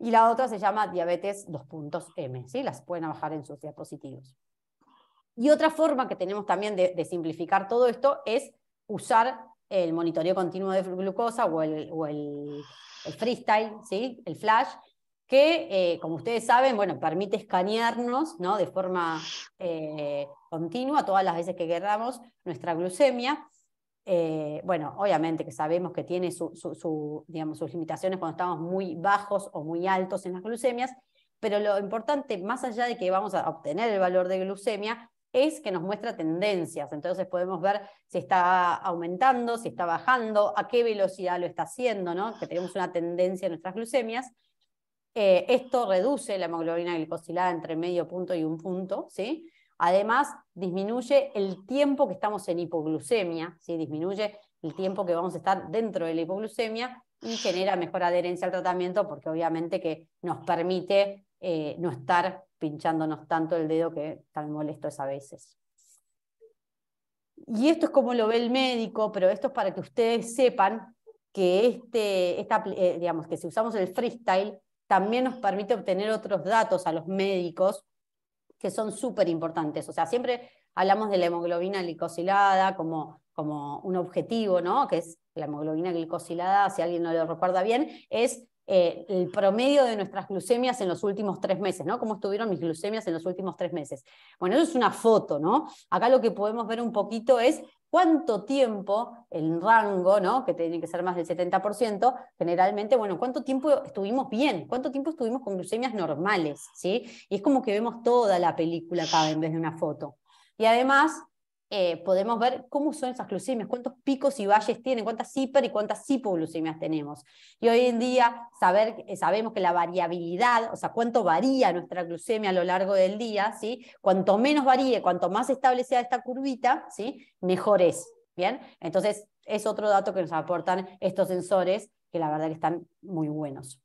Y la otra se llama diabetes 2.M. ¿Sí? Las pueden bajar en sus diapositivos. Y otra forma que tenemos también de simplificar todo esto es usar el monitoreo continuo de glucosa o el freestyle, ¿sí? El flash, que, como ustedes saben, bueno, permite escanearnos, ¿no? De forma continua todas las veces que queramos nuestra glucemia. Bueno, obviamente que sabemos que tiene digamos, sus limitaciones cuando estamos muy bajos o muy altos en las glucemias, pero lo importante, más allá de que vamos a obtener el valor de glucemia, es que nos muestra tendencias. Entonces podemos ver si está aumentando, si está bajando, a qué velocidad lo está haciendo, ¿no? Que tenemos una tendencia en nuestras glucemias. Esto reduce la hemoglobina glicosilada entre medio punto y 1 punto, ¿sí? Además, disminuye el tiempo que estamos en hipoglucemia, ¿sí? Disminuye el tiempo que vamos a estar dentro de la hipoglucemia y genera mejor adherencia al tratamiento porque obviamente que nos permite no estar pinchándonos tanto el dedo que tan molesto es a veces. Y esto es como lo ve el médico, pero esto es para que ustedes sepan que digamos, que si usamos el freestyle, también nos permite obtener otros datos a los médicos que son súper importantes. O sea, siempre hablamos de la hemoglobina glicosilada como un objetivo, ¿no? Que es la hemoglobina glicosilada, si alguien no lo recuerda bien, es el promedio de nuestras glucemias en los últimos 3 meses, ¿no? ¿Cómo estuvieron mis glucemias en los últimos 3 meses? Bueno, eso es una foto, ¿no? Acá lo que podemos ver un poquito es cuánto tiempo, el rango, ¿no? Que tiene que ser más del 70%, generalmente, bueno, cuánto tiempo estuvimos bien, cuánto tiempo estuvimos con glucemias normales, ¿sí? Y es como que vemos toda la película acá en vez de una foto. Y además, podemos ver cómo son esas glucemias, cuántos picos y valles tienen, cuántas hiper y cuántas hipoglucemias tenemos. Y hoy en día sabemos que la variabilidad, o sea, cuánto varía nuestra glucemia a lo largo del día, ¿sí? Cuanto menos varíe, cuanto más estable sea esta curvita, ¿sí? Mejor es. ¿Bien? Entonces, es otro dato que nos aportan estos sensores, que la verdad que están muy buenos.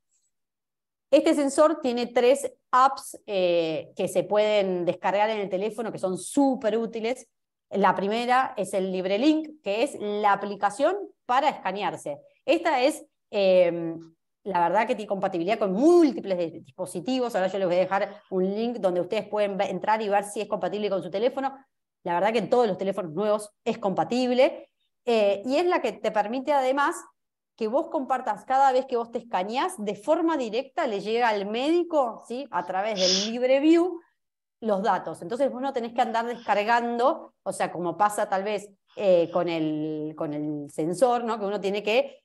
Este sensor tiene 3 apps que se pueden descargar en el teléfono, que son súper útiles. La primera es el LibreLink, que es la aplicación para escanearse. Esta es, la verdad que tiene compatibilidad con múltiples dispositivos. Ahora yo les voy a dejar un link donde ustedes pueden entrar y ver si es compatible con su teléfono. La verdad que en todos los teléfonos nuevos es compatible. Y es la que te permite además que vos compartas cada vez que vos te escaneás, de forma directa le llega al médico, ¿sí?, a través del LibreView, los datos. Entonces vos no tenés que andar descargando, o sea, como pasa tal vez con el sensor, ¿no?, que uno tiene que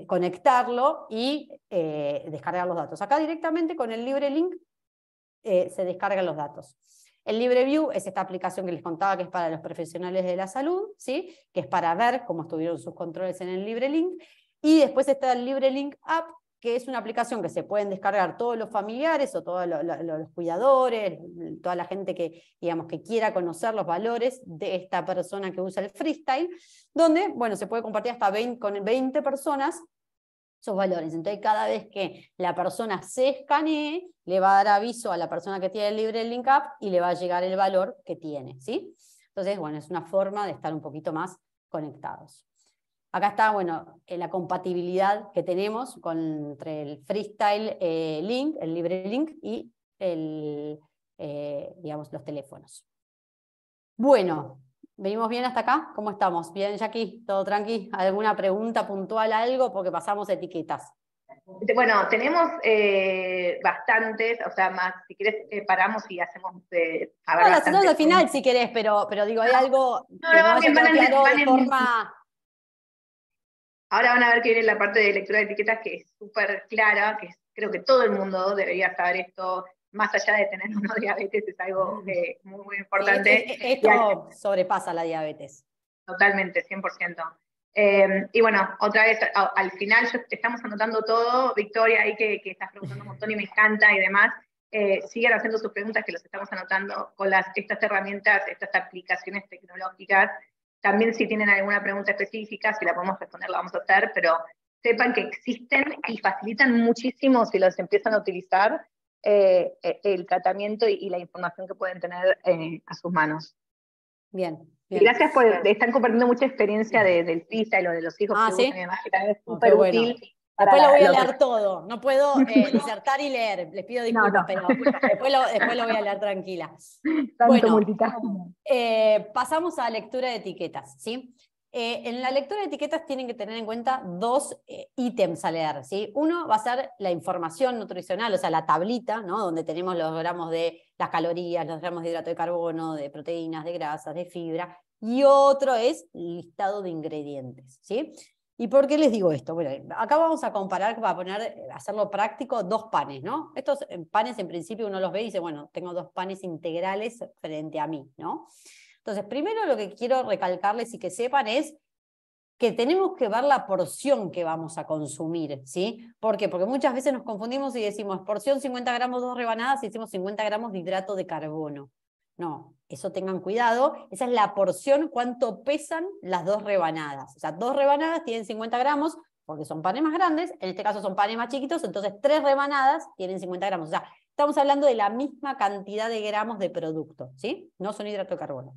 conectarlo y descargar los datos. Acá directamente con el LibreLink se descargan los datos. El LibreView es esta aplicación que les contaba que es para los profesionales de la salud, ¿sí?, que es para ver cómo estuvieron sus controles en el LibreLink. Y después está el LibreLink App, que es una aplicación que se pueden descargar todos los familiares o todos los cuidadores, toda la gente que, digamos, que quiera conocer los valores de esta persona que usa el freestyle, donde, bueno, se puede compartir hasta con 20 personas esos valores. Entonces, cada vez que la persona se escanee, le va a dar aviso a la persona que tiene el LibreLink App y le va a llegar el valor que tiene, ¿sí? Entonces, bueno, es una forma de estar un poquito más conectados. Acá está, bueno, la compatibilidad que tenemos entre el Freestyle Link, el LibreLink y digamos, los teléfonos. Bueno, ¿venimos bien hasta acá? ¿Cómo estamos? ¿Bien, Jackie? ¿Todo tranqui? ¿Alguna pregunta puntual, algo? Porque pasamos etiquetas. Bueno, tenemos bastantes, o sea, más, si querés paramos y hacemos... No, las hacemos al final si querés, pero digo, hay algo que no haya quedado claro de forma... Ahora van a ver que viene la parte de lectura de etiquetas que es súper clara, que creo que todo el mundo debería saber esto, más allá de tener una diabetes, es algo muy, muy importante. Esto sobrepasa la diabetes. Totalmente, 100%. Y bueno, otra vez, al final estamos anotando todo. Victoria, ahí que estás preguntando un montón y me encanta y demás, sigan haciendo sus preguntas que los estamos anotando con estas herramientas, estas aplicaciones tecnológicas. También si tienen alguna pregunta específica, si la podemos responder, la vamos a hacer, pero sepan que existen y facilitan muchísimo si los empiezan a utilizar el tratamiento y la información que pueden tener a sus manos. Bien. Y gracias por estar compartiendo mucha experiencia del freestyle o de los hijos que ¿sí? usan y demás, que también es súper útil. Después lo voy a leer todo, no puedo disertar y leer, les pido disculpas, pero después lo voy a leer tranquila. Tanto multitasking. Pasamos a lectura de etiquetas, ¿sí? En la lectura de etiquetas tienen que tener en cuenta dos ítems a leer, ¿sí? Uno va a ser la información nutricional, o sea, la tablita, ¿no?, donde tenemos los gramos de las calorías, los gramos de hidrato de carbono, de proteínas, de grasas, de fibra, y otro es el listado de ingredientes, ¿sí? ¿Y por qué les digo esto? Bueno, acá vamos a comparar, para hacerlo práctico, dos panes, ¿no? Estos panes en principio uno los ve y dice, bueno, tengo dos panes integrales frente a mí, ¿no? Entonces, primero lo que quiero recalcarles y que sepan es que tenemos que ver la porción que vamos a consumir, ¿sí? ¿Por qué? Porque muchas veces nos confundimos y decimos, porción 50 gramos, 2 rebanadas, y decimos 50 gramos de hidrato de carbono. No, eso tengan cuidado, esa es la porción, cuánto pesan las 2 rebanadas. O sea, 2 rebanadas tienen 50 gramos, porque son panes más grandes, en este caso son panes más chiquitos, entonces 3 rebanadas tienen 50 gramos. O sea, estamos hablando de la misma cantidad de gramos de producto, ¿sí? No son hidrato de carbono.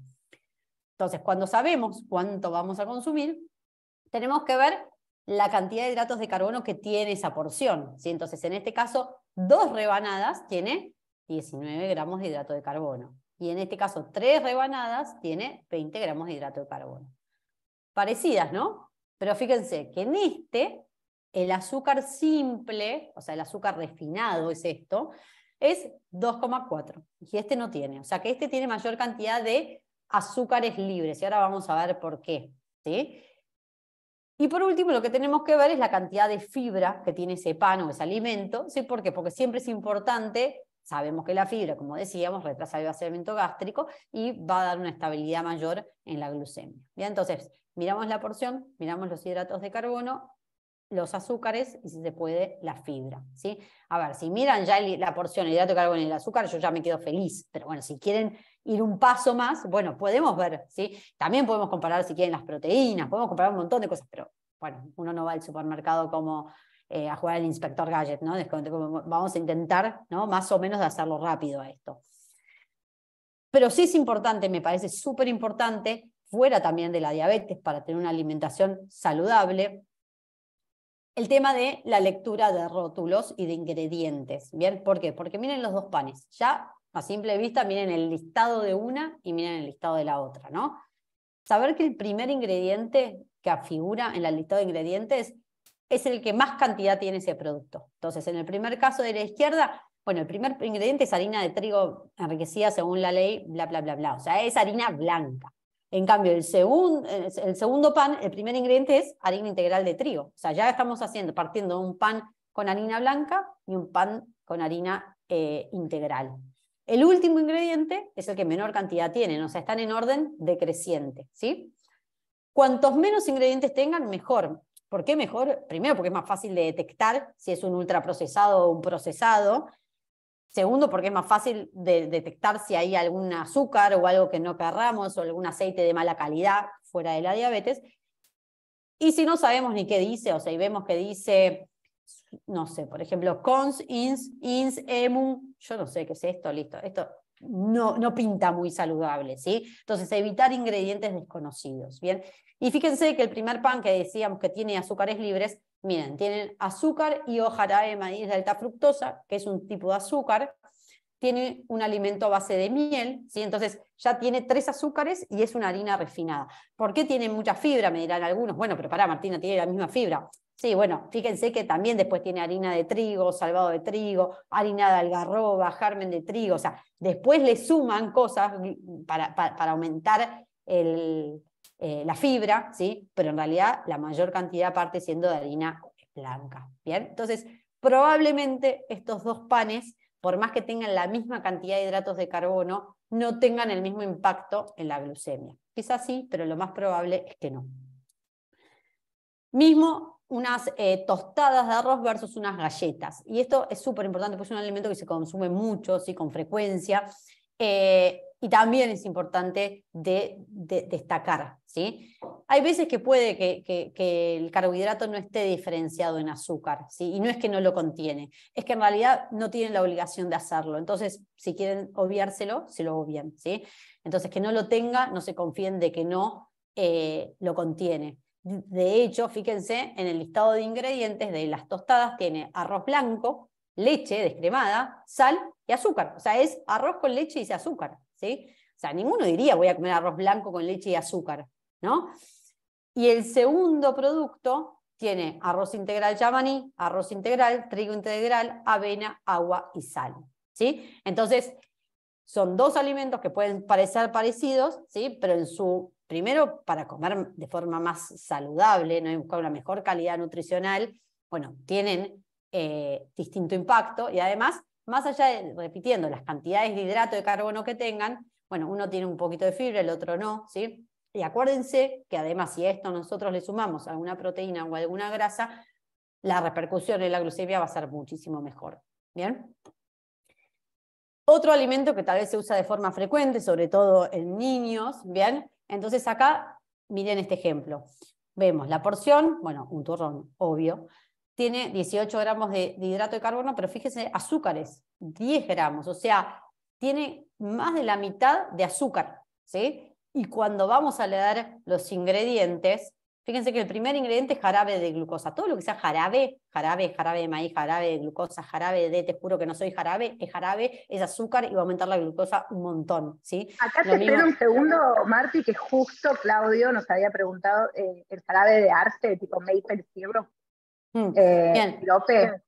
Entonces, cuando sabemos cuánto vamos a consumir, tenemos que ver la cantidad de hidratos de carbono que tiene esa porción, ¿sí? Entonces, en este caso, 2 rebanadas tiene 19 gramos de hidrato de carbono. Y en este caso, 3 rebanadas tiene 20 gramos de hidrato de carbono. Parecidas, ¿no? Pero fíjense que en el azúcar simple, o sea, el azúcar refinado es esto, es 2,4. Y este no tiene. O sea, que este tiene mayor cantidad de azúcares libres. Y ahora vamos a ver por qué, ¿sí? Y por último, lo que tenemos que ver es la cantidad de fibra que tiene ese pan o ese alimento, ¿sí? ¿Por qué? Porque siempre es importante, sabemos que la fibra, como decíamos, retrasa el vaciamiento gástrico y va a dar una estabilidad mayor en la glucemia. ¿Bien? Entonces, miramos la porción, miramos los hidratos de carbono, los azúcares y, si se puede, la fibra, ¿sí? A ver, si miran ya la porción, el hidrato de carbono y el azúcar, yo ya me quedo feliz, pero bueno, si quieren ir un paso más, bueno, podemos ver, ¿sí? También podemos comparar, si quieren, las proteínas, podemos comparar un montón de cosas, pero bueno, uno no va al supermercado como a jugar al Inspector Gadget, ¿no? Vamos a intentar, ¿no?, más o menos de hacerlo rápido a esto. Pero sí es importante, me parece súper importante, fuera también de la diabetes, para tener una alimentación saludable, el tema de la lectura de rótulos y de ingredientes, ¿bien? ¿Por qué? Porque miren los dos panes, ya a simple vista miren el listado de una y miren el listado de la otra, ¿no? Saber que el primer ingrediente que figura en la lista de ingredientes es el que más cantidad tiene ese producto. Entonces, en el primer caso de la izquierda, bueno, el primer ingrediente es harina de trigo enriquecida según la ley, bla, bla, bla, bla. O sea, es harina blanca. En cambio, el segundo pan, el primer ingrediente es harina integral de trigo. O sea, ya estamos partiendo de un pan con harina blanca y un pan con harina integral. El último ingrediente es el que menor cantidad tienen, o sea, están en orden decreciente, ¿sí? Cuantos menos ingredientes tengan, mejor. ¿Por qué mejor? Primero, porque es más fácil de detectar si es un ultraprocesado o un procesado. Segundo, porque es más fácil de detectar si hay algún azúcar o algo que no querramos o algún aceite de mala calidad fuera de la diabetes. Y si no sabemos ni qué dice, o sea, y vemos que dice, no sé, por ejemplo, cons, ins, emu, yo no sé qué es esto, listo. Esto no pinta muy saludable, ¿sí? Entonces, evitar ingredientes desconocidos, ¿bien? Y fíjense que el primer pan que decíamos que tiene azúcares libres, miren, tienen azúcar y o jarabe de maíz de alta fructosa, que es un tipo de azúcar, tiene un alimento a base de miel, ¿sí? Entonces ya tiene 3 azúcares y es una harina refinada. ¿Por qué tiene mucha fibra? Me dirán algunos. Bueno, pero pará, Martina, tiene la misma fibra. Sí, bueno, fíjense que también después tiene harina de trigo, salvado de trigo, harina de algarroba, germen de trigo. O sea, después le suman cosas para aumentar la fibra, ¿sí? Pero en realidad la mayor cantidad parte siendo de harina blanca. ¿Bien? Entonces, probablemente estos dos panes, por más que tengan la misma cantidad de hidratos de carbono, no tengan el mismo impacto en la glucemia. Quizás sí, pero lo más probable es que no. Mismo unas tostadas de arroz versus unas galletas. Y esto es súper importante porque es un alimento que se consume mucho, ¿sí? Con frecuencia. Y también es importante de destacar, ¿sí? Hay veces que puede que el carbohidrato no esté diferenciado en azúcar, ¿sí? Y no es que no lo contiene, es que en realidad no tienen la obligación de hacerlo. Entonces, si quieren obviárselo, se lo obvian, ¿sí? Entonces, que no lo tenga, no se confíen de que no lo contiene. De hecho, fíjense, en el listado de ingredientes de las tostadas tiene arroz blanco, leche descremada, sal y azúcar. O sea, es arroz con leche y azúcar, ¿sí? O sea, ninguno diría voy a comer arroz blanco con leche y azúcar, ¿no? Y el segundo producto tiene arroz integral yamaní, arroz integral, trigo integral, avena, agua y sal, ¿sí? Entonces, son dos alimentos que pueden parecer parecidos, ¿sí? Pero en su, primero, para comer de forma más saludable, ¿no? Y buscar una mejor calidad nutricional, bueno, tienen distinto impacto y además, más allá de, repitiendo, las cantidades de hidrato de carbono que tengan, bueno, uno tiene un poquito de fibra, el otro no, ¿sí? Y acuérdense que además, si a esto nosotros le sumamos alguna proteína o alguna grasa, la repercusión en la glucemia va a ser muchísimo mejor, ¿bien? Otro alimento que tal vez se usa de forma frecuente, sobre todo en niños, ¿bien? Entonces acá, miren este ejemplo. Vemos la porción, bueno, un turrón, obvio, tiene 18 gramos de hidrato de carbono, pero fíjense, azúcares, 10 gramos, o sea, tiene más de la mitad de azúcar, ¿sí? Y cuando vamos a leer los ingredientes, fíjense que el primer ingrediente es jarabe de glucosa. Todo lo que sea jarabe de maíz, jarabe de glucosa, jarabe de, te juro que no soy jarabe, es azúcar y va a aumentar la glucosa un montón, ¿sí? Acá te espero un segundo, Marti, que justo Claudio nos había preguntado el jarabe de arce, tipo maple syrup. Bien. Sirope.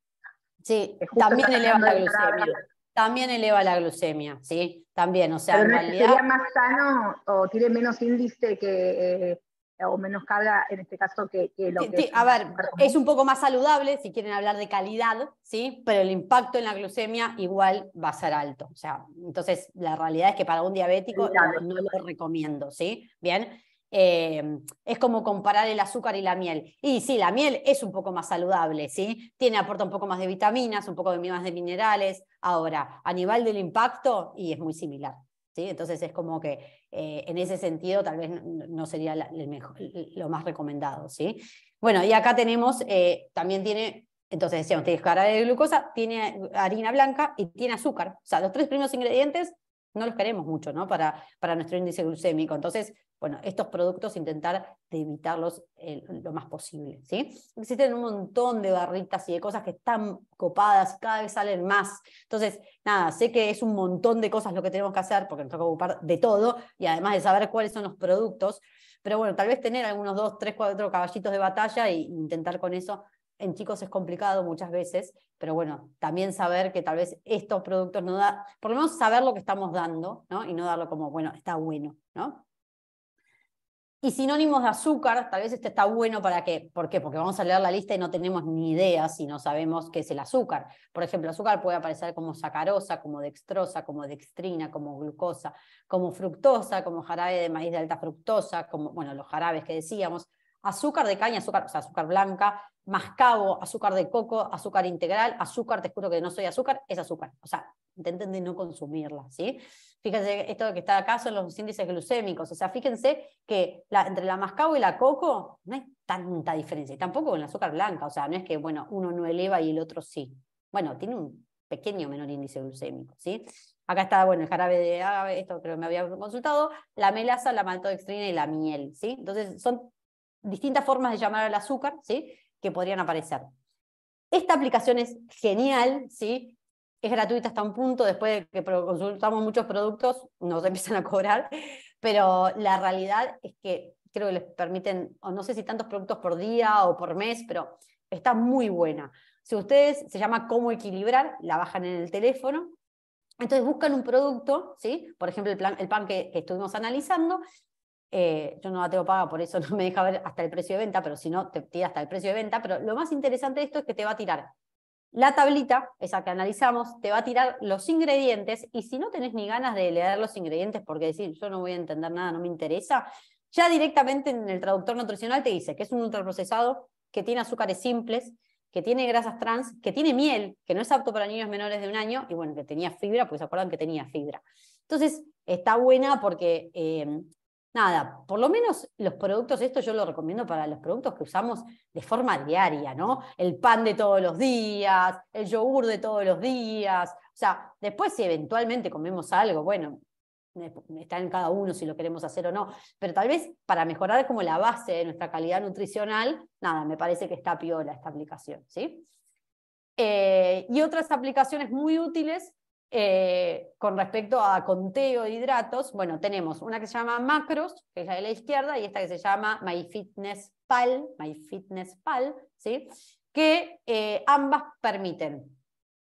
Sí, también eleva la glucemia. También eleva la glucemia, ¿sí? También, o sea, pero en no realidad... ¿sería más sano o tiene menos índice que, o menos carga en este caso que lo que... A ver, es un poco más saludable si quieren hablar de calidad, ¿sí? Pero el impacto en la glucemia igual va a ser alto. O sea, entonces la realidad es que para un diabético no lo recomiendo, ¿sí? Bien. Es como comparar el azúcar y la miel. Y sí, la miel es un poco más saludable, ¿sí? Aporta un poco más de vitaminas, un poco más de minerales. Ahora, a nivel del impacto, y es muy similar, ¿sí? Entonces es como que en ese sentido tal vez no sería lo más recomendado, ¿sí? Bueno, y acá tenemos, también tiene, entonces decíamos, tiene jarabe de glucosa, tiene harina blanca y tiene azúcar. O sea, los 3 primeros ingredientes no los queremos mucho, ¿no? Para nuestro índice glucémico. Entonces, bueno, estos productos intentar de evitarlos lo más posible, ¿sí? Existen un montón de barritas y de cosas que están copadas, cada vez salen más. Entonces, nada, sé que es un montón de cosas lo que tenemos que hacer, porque nos toca ocupar de todo, y además de saber cuáles son los productos, pero bueno, tal vez tener algunos 2, 3, 4 caballitos de batalla e intentar con eso. En chicos es complicado muchas veces, pero bueno, también saber que tal vez estos productos no da, por lo menos saber lo que estamos dando, ¿no? Y no darlo como, bueno, está bueno, ¿no? Y sinónimos de azúcar, tal vez este está bueno para qué. ¿Por qué? Porque vamos a leer la lista y no tenemos ni idea si no sabemos qué es el azúcar. Por ejemplo, azúcar puede aparecer como sacarosa, como dextrosa, como dextrina, como glucosa, como fructosa, como jarabe de maíz de alta fructosa, como, bueno, los jarabes que decíamos. Azúcar de caña, azúcar, o sea, azúcar blanca, mascabo, azúcar de coco, azúcar integral, azúcar, te juro que no soy azúcar, es azúcar. O sea, intenten de no consumirla, ¿sí? Fíjense, esto que está acá son los índices glucémicos. O sea, fíjense que entre la mascabo y la coco no hay tanta diferencia. Y tampoco con el azúcar blanca. O sea, no es que, bueno, uno no eleva y el otro sí. Bueno, tiene un pequeño menor índice glucémico, ¿sí? Acá está, bueno, el jarabe de agave, esto creo que me había consultado, la melaza, la maltodextrina y la miel, ¿sí? Entonces, son distintas formas de llamar al azúcar, ¿sí? Que podrían aparecer. Esta aplicación es genial, ¿sí? Es gratuita hasta un punto, después de que consultamos muchos productos, nos empiezan a cobrar, pero la realidad es que creo que les permiten, o no sé si tantos productos por día o por mes, pero está muy buena. Si ustedes, se llama Cómo Equilibrar, la bajan en el teléfono, entonces buscan un producto, ¿sí? Por ejemplo, el pan que estuvimos analizando, yo no la tengo paga, por eso no me deja ver hasta el precio de venta, pero si no, te tira hasta el precio de venta. Pero lo más interesante de esto es que te va a tirar la tablita, esa que analizamos, te va a tirar los ingredientes, y si no tenés ni ganas de leer los ingredientes porque decís, yo no voy a entender nada, no me interesa, ya directamente en el traductor nutricional te dice que es un ultraprocesado, que tiene azúcares simples, que tiene grasas trans, que tiene miel, que no es apto para niños menores de 1 año, y bueno, que tenía fibra, pues se acuerdan que tenía fibra. Entonces, está buena porque nada, por lo menos los productos, esto yo lo recomiendo para los productos que usamos de forma diaria, ¿no? El pan de todos los días, el yogur de todos los días. O sea, después si eventualmente comemos algo, bueno, está en cada uno si lo queremos hacer o no, pero tal vez para mejorar como la base de nuestra calidad nutricional, nada, me parece que está piola esta aplicación, ¿sí? Y otras aplicaciones muy útiles con respecto a conteo de hidratos, bueno, tenemos una que se llama Macros, que es la de la izquierda, y esta que se llama MyFitnessPal, ¿sí? Que ambas permiten,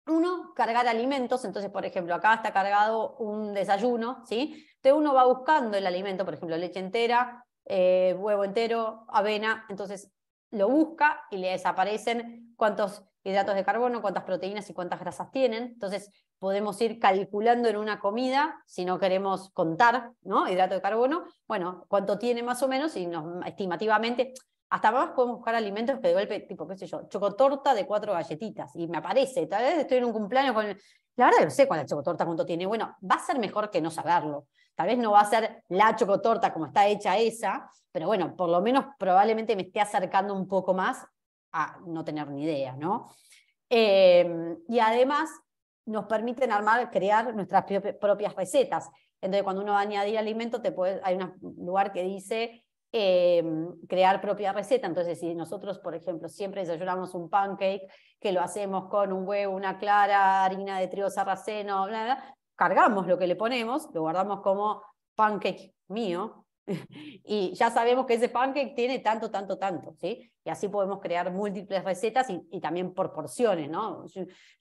uno, cargar alimentos. Entonces, por ejemplo, acá está cargado un desayuno, ¿sí? Entonces uno va buscando el alimento, por ejemplo, leche entera, huevo entero, avena, entonces lo busca y le desaparecen cuántos hidratos de carbono, cuántas proteínas y cuántas grasas tienen. Entonces podemos ir calculando en una comida, si no queremos contar, ¿no? Hidrato de carbono, bueno, cuánto tiene más o menos, y estimativamente, hasta más podemos buscar alimentos que de golpe, tipo, qué sé yo, chocotorta de 4 galletitas, y me aparece, tal vez estoy en un cumpleaños con la verdad que no sé cuál es la chocotorta, cuánto tiene. Bueno, va a ser mejor que no saberlo. Tal vez no va a ser la chocotorta como está hecha esa, pero bueno, por lo menos probablemente me esté acercando un poco más a no tener ni idea, ¿no? Y además nos permiten crear nuestras propias recetas. Entonces, cuando uno va a añadir alimento, hay un lugar que dice crear propia receta. Entonces, si nosotros, por ejemplo, siempre desayunamos un pancake, que lo hacemos con un huevo, una clara, harina de trigo sarraceno, bla, bla, cargamos lo que le ponemos, lo guardamos como pancake mío, y ya sabemos que ese pancake tiene tanto, tanto, tanto, ¿sí? Y así podemos crear múltiples recetas y también por porciones, ¿no?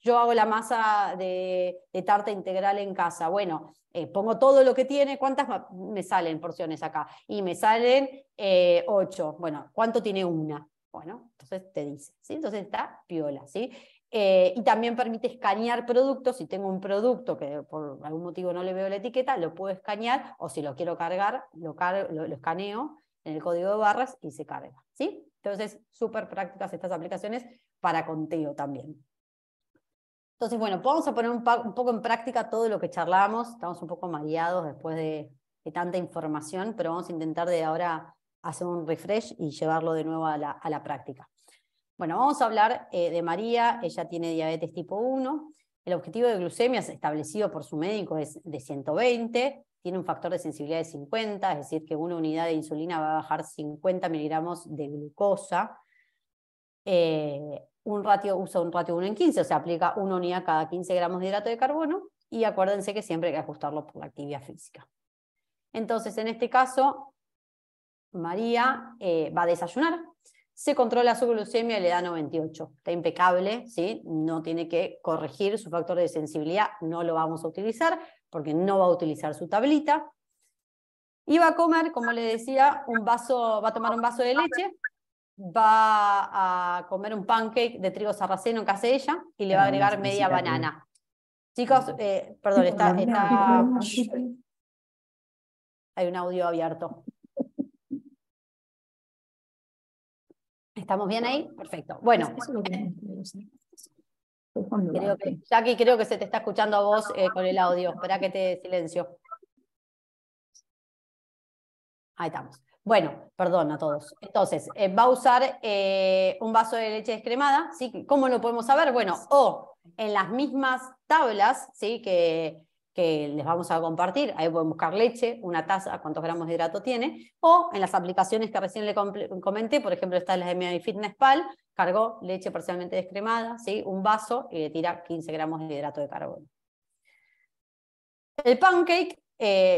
Yo hago la masa de tarta integral en casa. Bueno, pongo todo lo que tiene, ¿cuántas me salen porciones acá? Y me salen 8. Bueno, ¿cuánto tiene una? Bueno, entonces te dice, ¿sí? Entonces está piola, ¿sí? Y también permite escanear productos. Si tengo un producto que por algún motivo no le veo la etiqueta, lo puedo escanear, o si lo quiero cargar, lo escaneo en el código de barras y se carga, ¿sí? Entonces, súper prácticas estas aplicaciones para conteo también. Entonces, bueno, vamos a poner un poco en práctica todo lo que charlamos. Estamos un poco mareados después de tanta información, pero vamos a intentar de ahora hacer un refresh y llevarlo de nuevo a la práctica. Bueno, vamos a hablar de María. Ella tiene diabetes tipo 1. El objetivo de glucemia establecido por su médico es de 120. Tiene un factor de sensibilidad de 50, es decir, que una unidad de insulina va a bajar 50 miligramos de glucosa. Usa un ratio 1 en 15, o sea, aplica una unidad cada 15 gramos de hidrato de carbono, y acuérdense que siempre hay que ajustarlo por la actividad física. Entonces, en este caso, María va a desayunar, se controla su glucemia y le da 98. Está impecable, ¿sí? No tiene que corregir su factor de sensibilidad, no lo vamos a utilizar porque no va a utilizar su tablita. Y va a comer, como le decía, va a tomar un vaso de leche, va a comer un pancake de trigo sarraceno en casa de ella y le va a agregar media banana. Chicos, perdón, hay un audio abierto. ¿Estamos bien ahí? Perfecto. Bueno, Jackie, creo que se te está escuchando a vos con el audio. Espera que te silencio. Ahí estamos. Bueno, perdón a todos. Entonces, va a usar un vaso de leche descremada, ¿sí? ¿Cómo lo podemos saber? Bueno, o en las mismas tablas, ¿sí? que les vamos a compartir, ahí pueden buscar leche, una taza, cuántos gramos de hidrato tiene, o en las aplicaciones que recién le comenté, por ejemplo, está la de MyFitnessPal, cargó leche parcialmente descremada, ¿sí? Un vaso y le tira 15 gramos de hidrato de carbono. El pancake,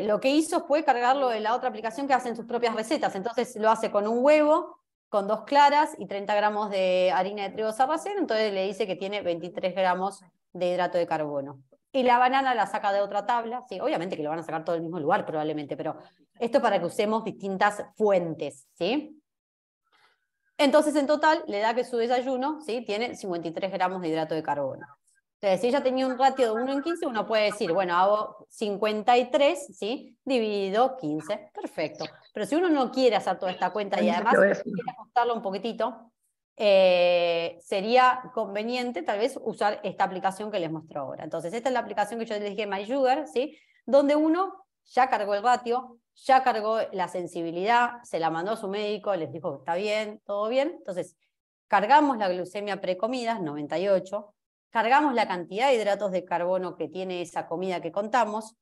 lo que hizo fue cargarlo en la otra aplicación que hacen sus propias recetas. Entonces lo hace con un huevo, con 2 claras y 30 gramos de harina de trigo sarraceno. Entonces le dice que tiene 23 gramos de hidrato de carbono. Y la banana la saca de otra tabla. Sí, obviamente que lo van a sacar todo del mismo lugar probablemente, pero esto para que usemos distintas fuentes, ¿sí? Entonces en total le da que su desayuno, ¿sí? Tiene 53 gramos de hidrato de carbono. Entonces, si ella tenía un ratio de 1 en 15, uno puede decir, bueno, hago 53, ¿sí? Dividido 15. Perfecto. Pero si uno no quiere hacer toda esta cuenta y además quiere ajustarlo un poquitito, sería conveniente tal vez usar esta aplicación que les muestro ahora. Entonces, esta es la aplicación que yo les dije, MySugar, ¿sí? Donde uno ya cargó el ratio, ya cargó la sensibilidad, se la mandó a su médico, les dijo que está bien, todo bien. Entonces, cargamos la glucemia precomidas, 98, cargamos la cantidad de hidratos de carbono que tiene esa comida que contamos,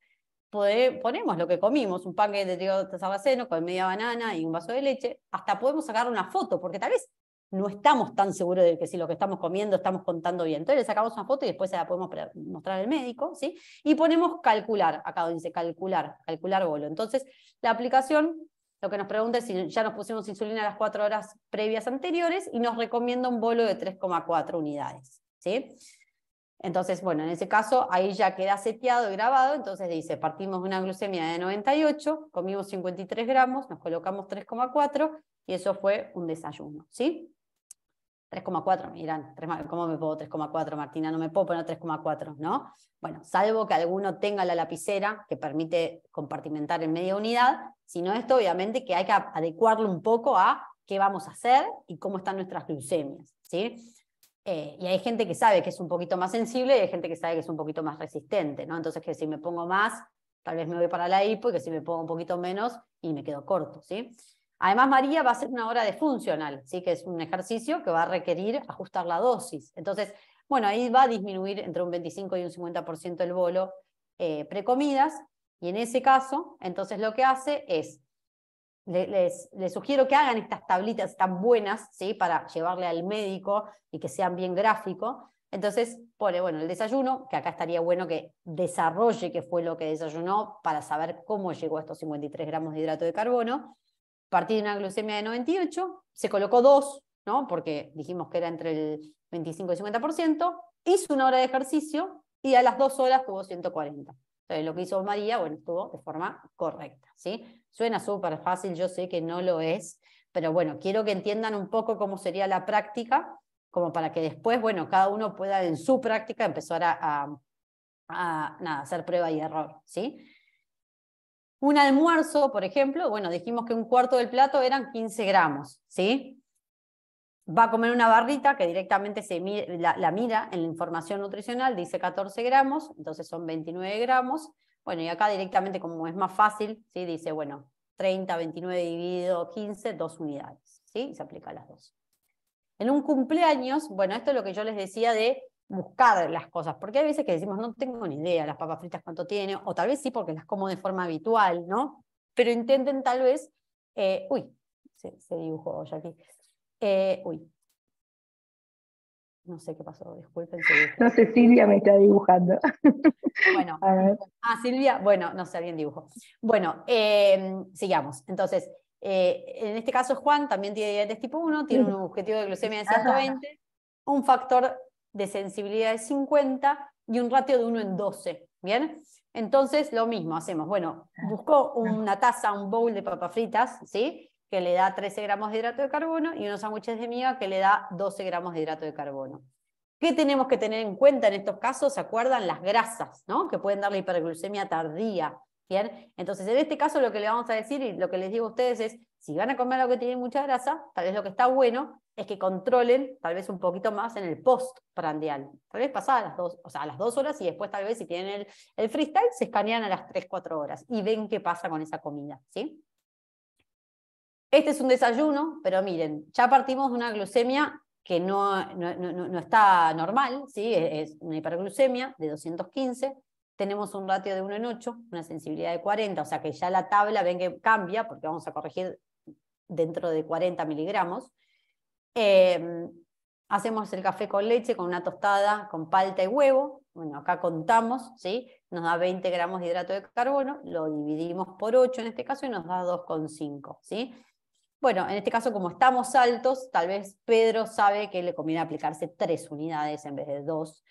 ponemos lo que comimos, un pancake de trigo sarraceno con media banana y un vaso de leche, hasta podemos sacar una foto, porque tal vez no estamos tan seguros de que si lo que estamos comiendo estamos contando bien. Entonces le sacamos una foto y después se la podemos mostrar al médico, ¿sí? Y ponemos calcular, acá dice calcular bolo. Entonces la aplicación lo que nos pregunta es si ya nos pusimos insulina a las 4 horas previas anteriores y nos recomienda un bolo de 3,4 unidades, ¿sí? Entonces, bueno, en ese caso, ahí ya queda seteado y grabado, entonces dice, partimos de una glucemia de 98, comimos 53 gramos, nos colocamos 3,4, y eso fue un desayuno, ¿sí? 3,4, me dirán, ¿cómo me pongo 3,4, Martina? No me puedo poner 3,4, ¿no? Bueno, salvo que alguno tenga la lapicera que permite compartimentar en media unidad, sino esto obviamente que hay que adecuarlo un poco a qué vamos a hacer y cómo están nuestras glucemias, ¿sí? Y hay gente que sabe que es un poquito más sensible y hay gente que sabe que es un poquito más resistente, ¿no? Entonces que si me pongo más, tal vez me voy para la hipo, y que si me pongo un poquito menos y me quedo corto, ¿sí? Además, María va a hacer una hora de funcional, ¿sí? Que es un ejercicio que va a requerir ajustar la dosis. Entonces, bueno, ahí va a disminuir entre un 25 y un 50% el bolo precomidas, y en ese caso, entonces lo que hace es, les sugiero que hagan estas tablitas tan buenas, ¿sí? Para llevarle al médico y que sean bien gráficos. Entonces pone, bueno, el desayuno, que acá estaría bueno que desarrolle qué fue lo que desayunó para saber cómo llegó a estos 53 gramos de hidrato de carbono. Partí de una glucemia de 98, se colocó 2, ¿no? Porque dijimos que era entre el 25 y 50%, hizo una hora de ejercicio y a las 2 horas tuvo 140. Entonces lo que hizo María, bueno, estuvo de forma correcta, ¿sí? Suena súper fácil, yo sé que no lo es, pero bueno, quiero que entiendan un poco cómo sería la práctica, como para que después, bueno, cada uno pueda en su práctica empezar a hacer prueba y error, ¿sí? Un almuerzo, por ejemplo, bueno, dijimos que un cuarto del plato eran 15 gramos, ¿sí? Va a comer una barrita que directamente la mira en la información nutricional, dice 14 gramos, entonces son 29 gramos. Bueno, y acá directamente, como es más fácil, ¿sí? Dice, bueno, 30, 29 dividido 15, 2 unidades, ¿sí? Y se aplica a las 2. En un cumpleaños, bueno, esto es lo que yo les decía de buscar las cosas, porque hay veces que decimos, no tengo ni idea las papas fritas cuánto tiene, o tal vez sí porque las como de forma habitual, ¿no? Pero intenten tal vez, uy, se dibujó ya aquí. Uy, no sé qué pasó, disculpen. No sé, Silvia me está dibujando. Bueno, Silvia, bueno, no sé, alguien dibujó. Bueno, sigamos. Entonces, En este caso Juan también tiene diabetes tipo 1, tiene un objetivo de glucemia de 120, un factor de sensibilidad de 50 y un ratio de 1 en 12, ¿bien? Entonces lo mismo hacemos, bueno, buscó una taza, un bowl de papas fritas, ¿sí? Que le da 13 gramos de hidrato de carbono y unos sándwiches de miga que le da 12 gramos de hidrato de carbono. ¿Qué tenemos que tener en cuenta en estos casos? ¿Se acuerdan? Las grasas, ¿no? Que pueden dar la hiperglucemia tardía. ¿Bien? Entonces, en este caso lo que le vamos a decir y lo que les digo a ustedes es, si van a comer algo que tiene mucha grasa, tal vez lo que está bueno es que controlen tal vez un poquito más en el postprandial. Tal vez pasadas las 2, o sea, a las 2 horas y después tal vez si tienen el freestyle se escanean a las 3, 4 horas y ven qué pasa con esa comida, ¿sí? Este es un desayuno, pero miren, ya partimos de una glucemia que no está normal, ¿sí? Es una hiperglucemia de 215, tenemos un ratio de 1 en 8, una sensibilidad de 40, o sea que ya la tabla ven que cambia, porque vamos a corregir dentro de 40 miligramos. Hacemos el café con leche, con una tostada, con palta y huevo. Bueno, acá contamos, ¿sí? Nos da 20 gramos de hidrato de carbono, lo dividimos por 8 en este caso y nos da 2,5, ¿sí? Bueno, en este caso, como estamos altos, tal vez Pedro sabe que le conviene aplicarse 3 unidades en vez de 2.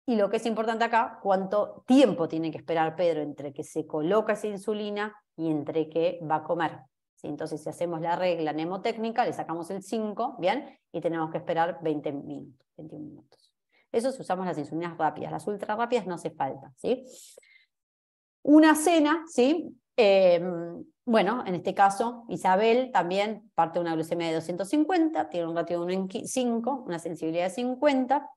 Y lo que es importante acá, cuánto tiempo tiene que esperar Pedro entre que se coloca esa insulina y entre que va a comer. ¿Sí? Entonces, si hacemos la regla mnemotécnica, le sacamos el 5, ¿bien? Y tenemos que esperar 20 minutos, 21 minutos. Eso si usamos las insulinas rápidas. Las ultra rápidas no hace falta, ¿sí? Una cena, ¿sí? Bueno, en este caso, Isabel también parte de una glucemia de 250, tiene un ratio de 1 en 5, una sensibilidad de 50,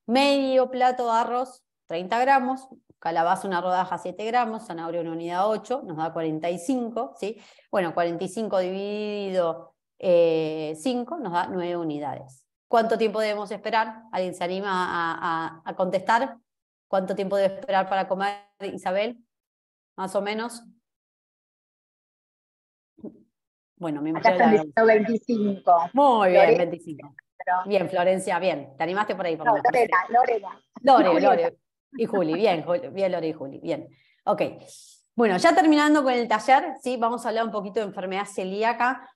medio plato de arroz, 30 gramos, calabaza una rodaja 7 gramos, zanahoria una unidad 8, nos da 45, ¿sí? Bueno, 45 dividido 5 nos da 9 unidades. ¿Cuánto tiempo debemos esperar? ¿Alguien se anima a contestar? ¿Cuánto tiempo debe esperar para comer, Isabel? Más o menos. Bueno, me imagino. Acá están diciendo 25. Muy bien, Lorena, 25. Bien, Florencia, bien. ¿Te animaste por ahí? Por no, lo menos. Lorena. Lore y Juli, bien, Lore y Juli, bien. Ok. Bueno, ya terminando con el taller, ¿sí? Vamos a hablar un poquito de enfermedad celíaca,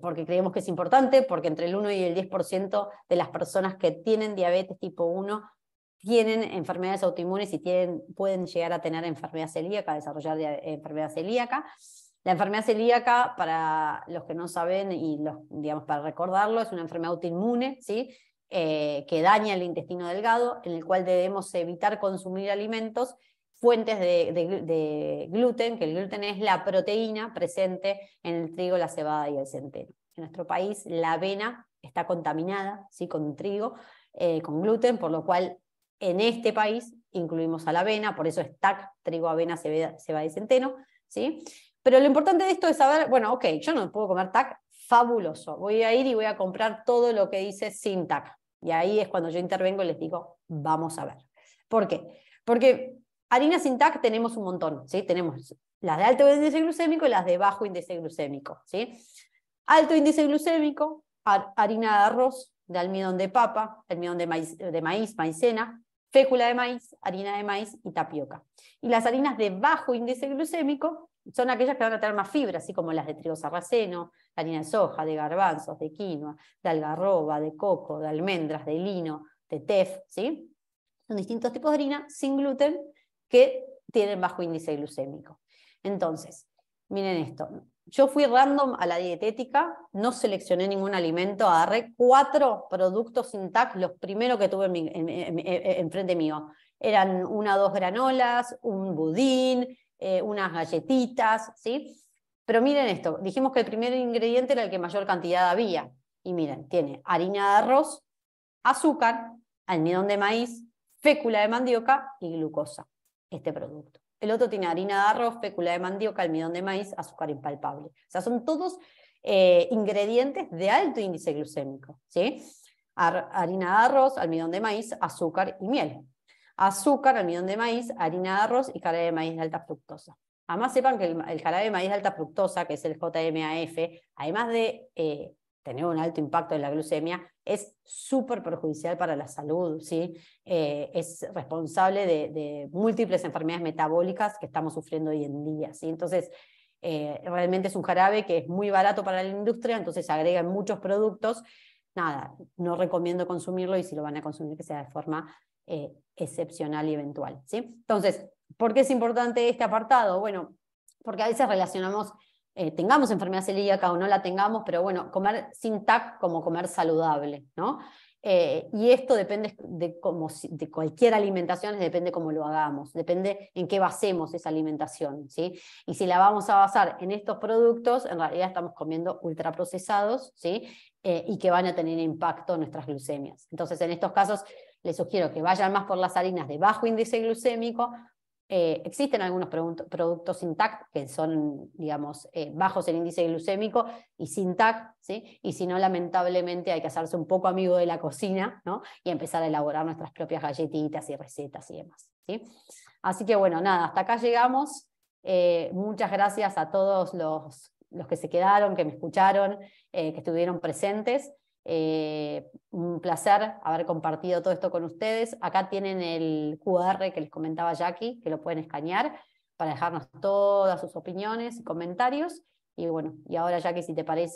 porque creemos que es importante, porque entre el 1 y el 10% de las personas que tienen diabetes tipo 1 tienen enfermedades autoinmunes y pueden llegar a tener enfermedad celíaca, desarrollar enfermedad celíaca. La enfermedad celíaca, para los que no saben y digamos para recordarlo, es una enfermedad autoinmune, ¿sí? Que daña el intestino delgado, en el cual debemos evitar consumir alimentos fuentes de gluten, que el gluten es la proteína presente en el trigo, la cebada y el centeno. En nuestro país la avena está contaminada, ¿sí? Con trigo, con gluten, por lo cual en este país incluimos a la avena, por eso es TAC, trigo, avena, cebada y centeno, ¿sí? Pero lo importante de esto es saber, bueno, ok, yo no puedo comer TAC, fabuloso, voy a ir y voy a comprar todo lo que dice sin TAC. Y ahí es cuando yo intervengo y les digo, vamos a ver. ¿Por qué? Porque harinas sin TAC tenemos un montón, ¿sí? Tenemos las de alto índice glucémico y las de bajo índice glucémico, ¿sí? Alto índice glucémico, harina de arroz, de almidón de papa, almidón de maíz, maicena, fécula de maíz, harina de maíz y tapioca. Y las harinas de bajo índice glucémico son aquellas que van a tener más fibra, así como las de trigo sarraceno, la harina de soja, de garbanzos, de quinoa, de algarroba, de coco, de almendras, de lino, de tef, ¿sí? Son distintos tipos de harina sin gluten que tienen bajo índice glucémico. Entonces, miren esto. Yo fui random a la dietética, no seleccioné ningún alimento, agarré 4 productos sin TAC, los primeros que tuve enfrente mío. Eran 1 o 2 granolas, un budín, unas galletitas, ¿sí? Pero miren esto, dijimos que el primer ingrediente era el que mayor cantidad había. Y miren, tiene harina de arroz, azúcar, almidón de maíz, fécula de mandioca y glucosa, este producto. El otro tiene harina de arroz, fécula de mandioca, almidón de maíz, azúcar impalpable. O sea, son todos ingredientes de alto índice glucémico, ¿sí? Harina de arroz, almidón de maíz, azúcar y miel. Azúcar, almidón de maíz, harina de arroz y jarabe de maíz de alta fructosa. Además sepan que el jarabe de maíz de alta fructosa, que es el JMAF, además de tener un alto impacto en la glucemia, es súper perjudicial para la salud, ¿sí? Es responsable de múltiples enfermedades metabólicas que estamos sufriendo hoy en día, ¿sí? Entonces, realmente es un jarabe que es muy barato para la industria, entonces agrega muchos productos. Nada, no recomiendo consumirlo, y si lo van a consumir que sea de forma excepcional y eventual, ¿sí? Entonces, ¿por qué es importante este apartado? Bueno, porque a veces relacionamos, tengamos enfermedad celíaca o no la tengamos, pero bueno, comer sin TAC como comer saludable, ¿no? Y esto depende de cualquier alimentación, depende cómo lo hagamos, depende en qué basemos esa alimentación, ¿sí? Y si la vamos a basar en estos productos, en realidad estamos comiendo ultraprocesados, ¿sí? Y que van a tener impacto en nuestras glucemias. Entonces, en estos casos, les sugiero que vayan más por las harinas de bajo índice glucémico. Existen algunos productos sin TAC que son, digamos, bajos en índice glucémico y sin TAC, ¿sí? Y si no, lamentablemente hay que hacerse un poco amigo de la cocina, ¿no? Y empezar a elaborar nuestras propias galletitas y recetas y demás, ¿sí? Así que bueno, nada, hasta acá llegamos. Muchas gracias a todos los que se quedaron, que me escucharon, que estuvieron presentes. Un placer haber compartido todo esto con ustedes. Acá tienen el QR que les comentaba Jackie, que lo pueden escanear para dejarnos todas sus opiniones y comentarios. Y bueno, y ahora Jackie, si te parece,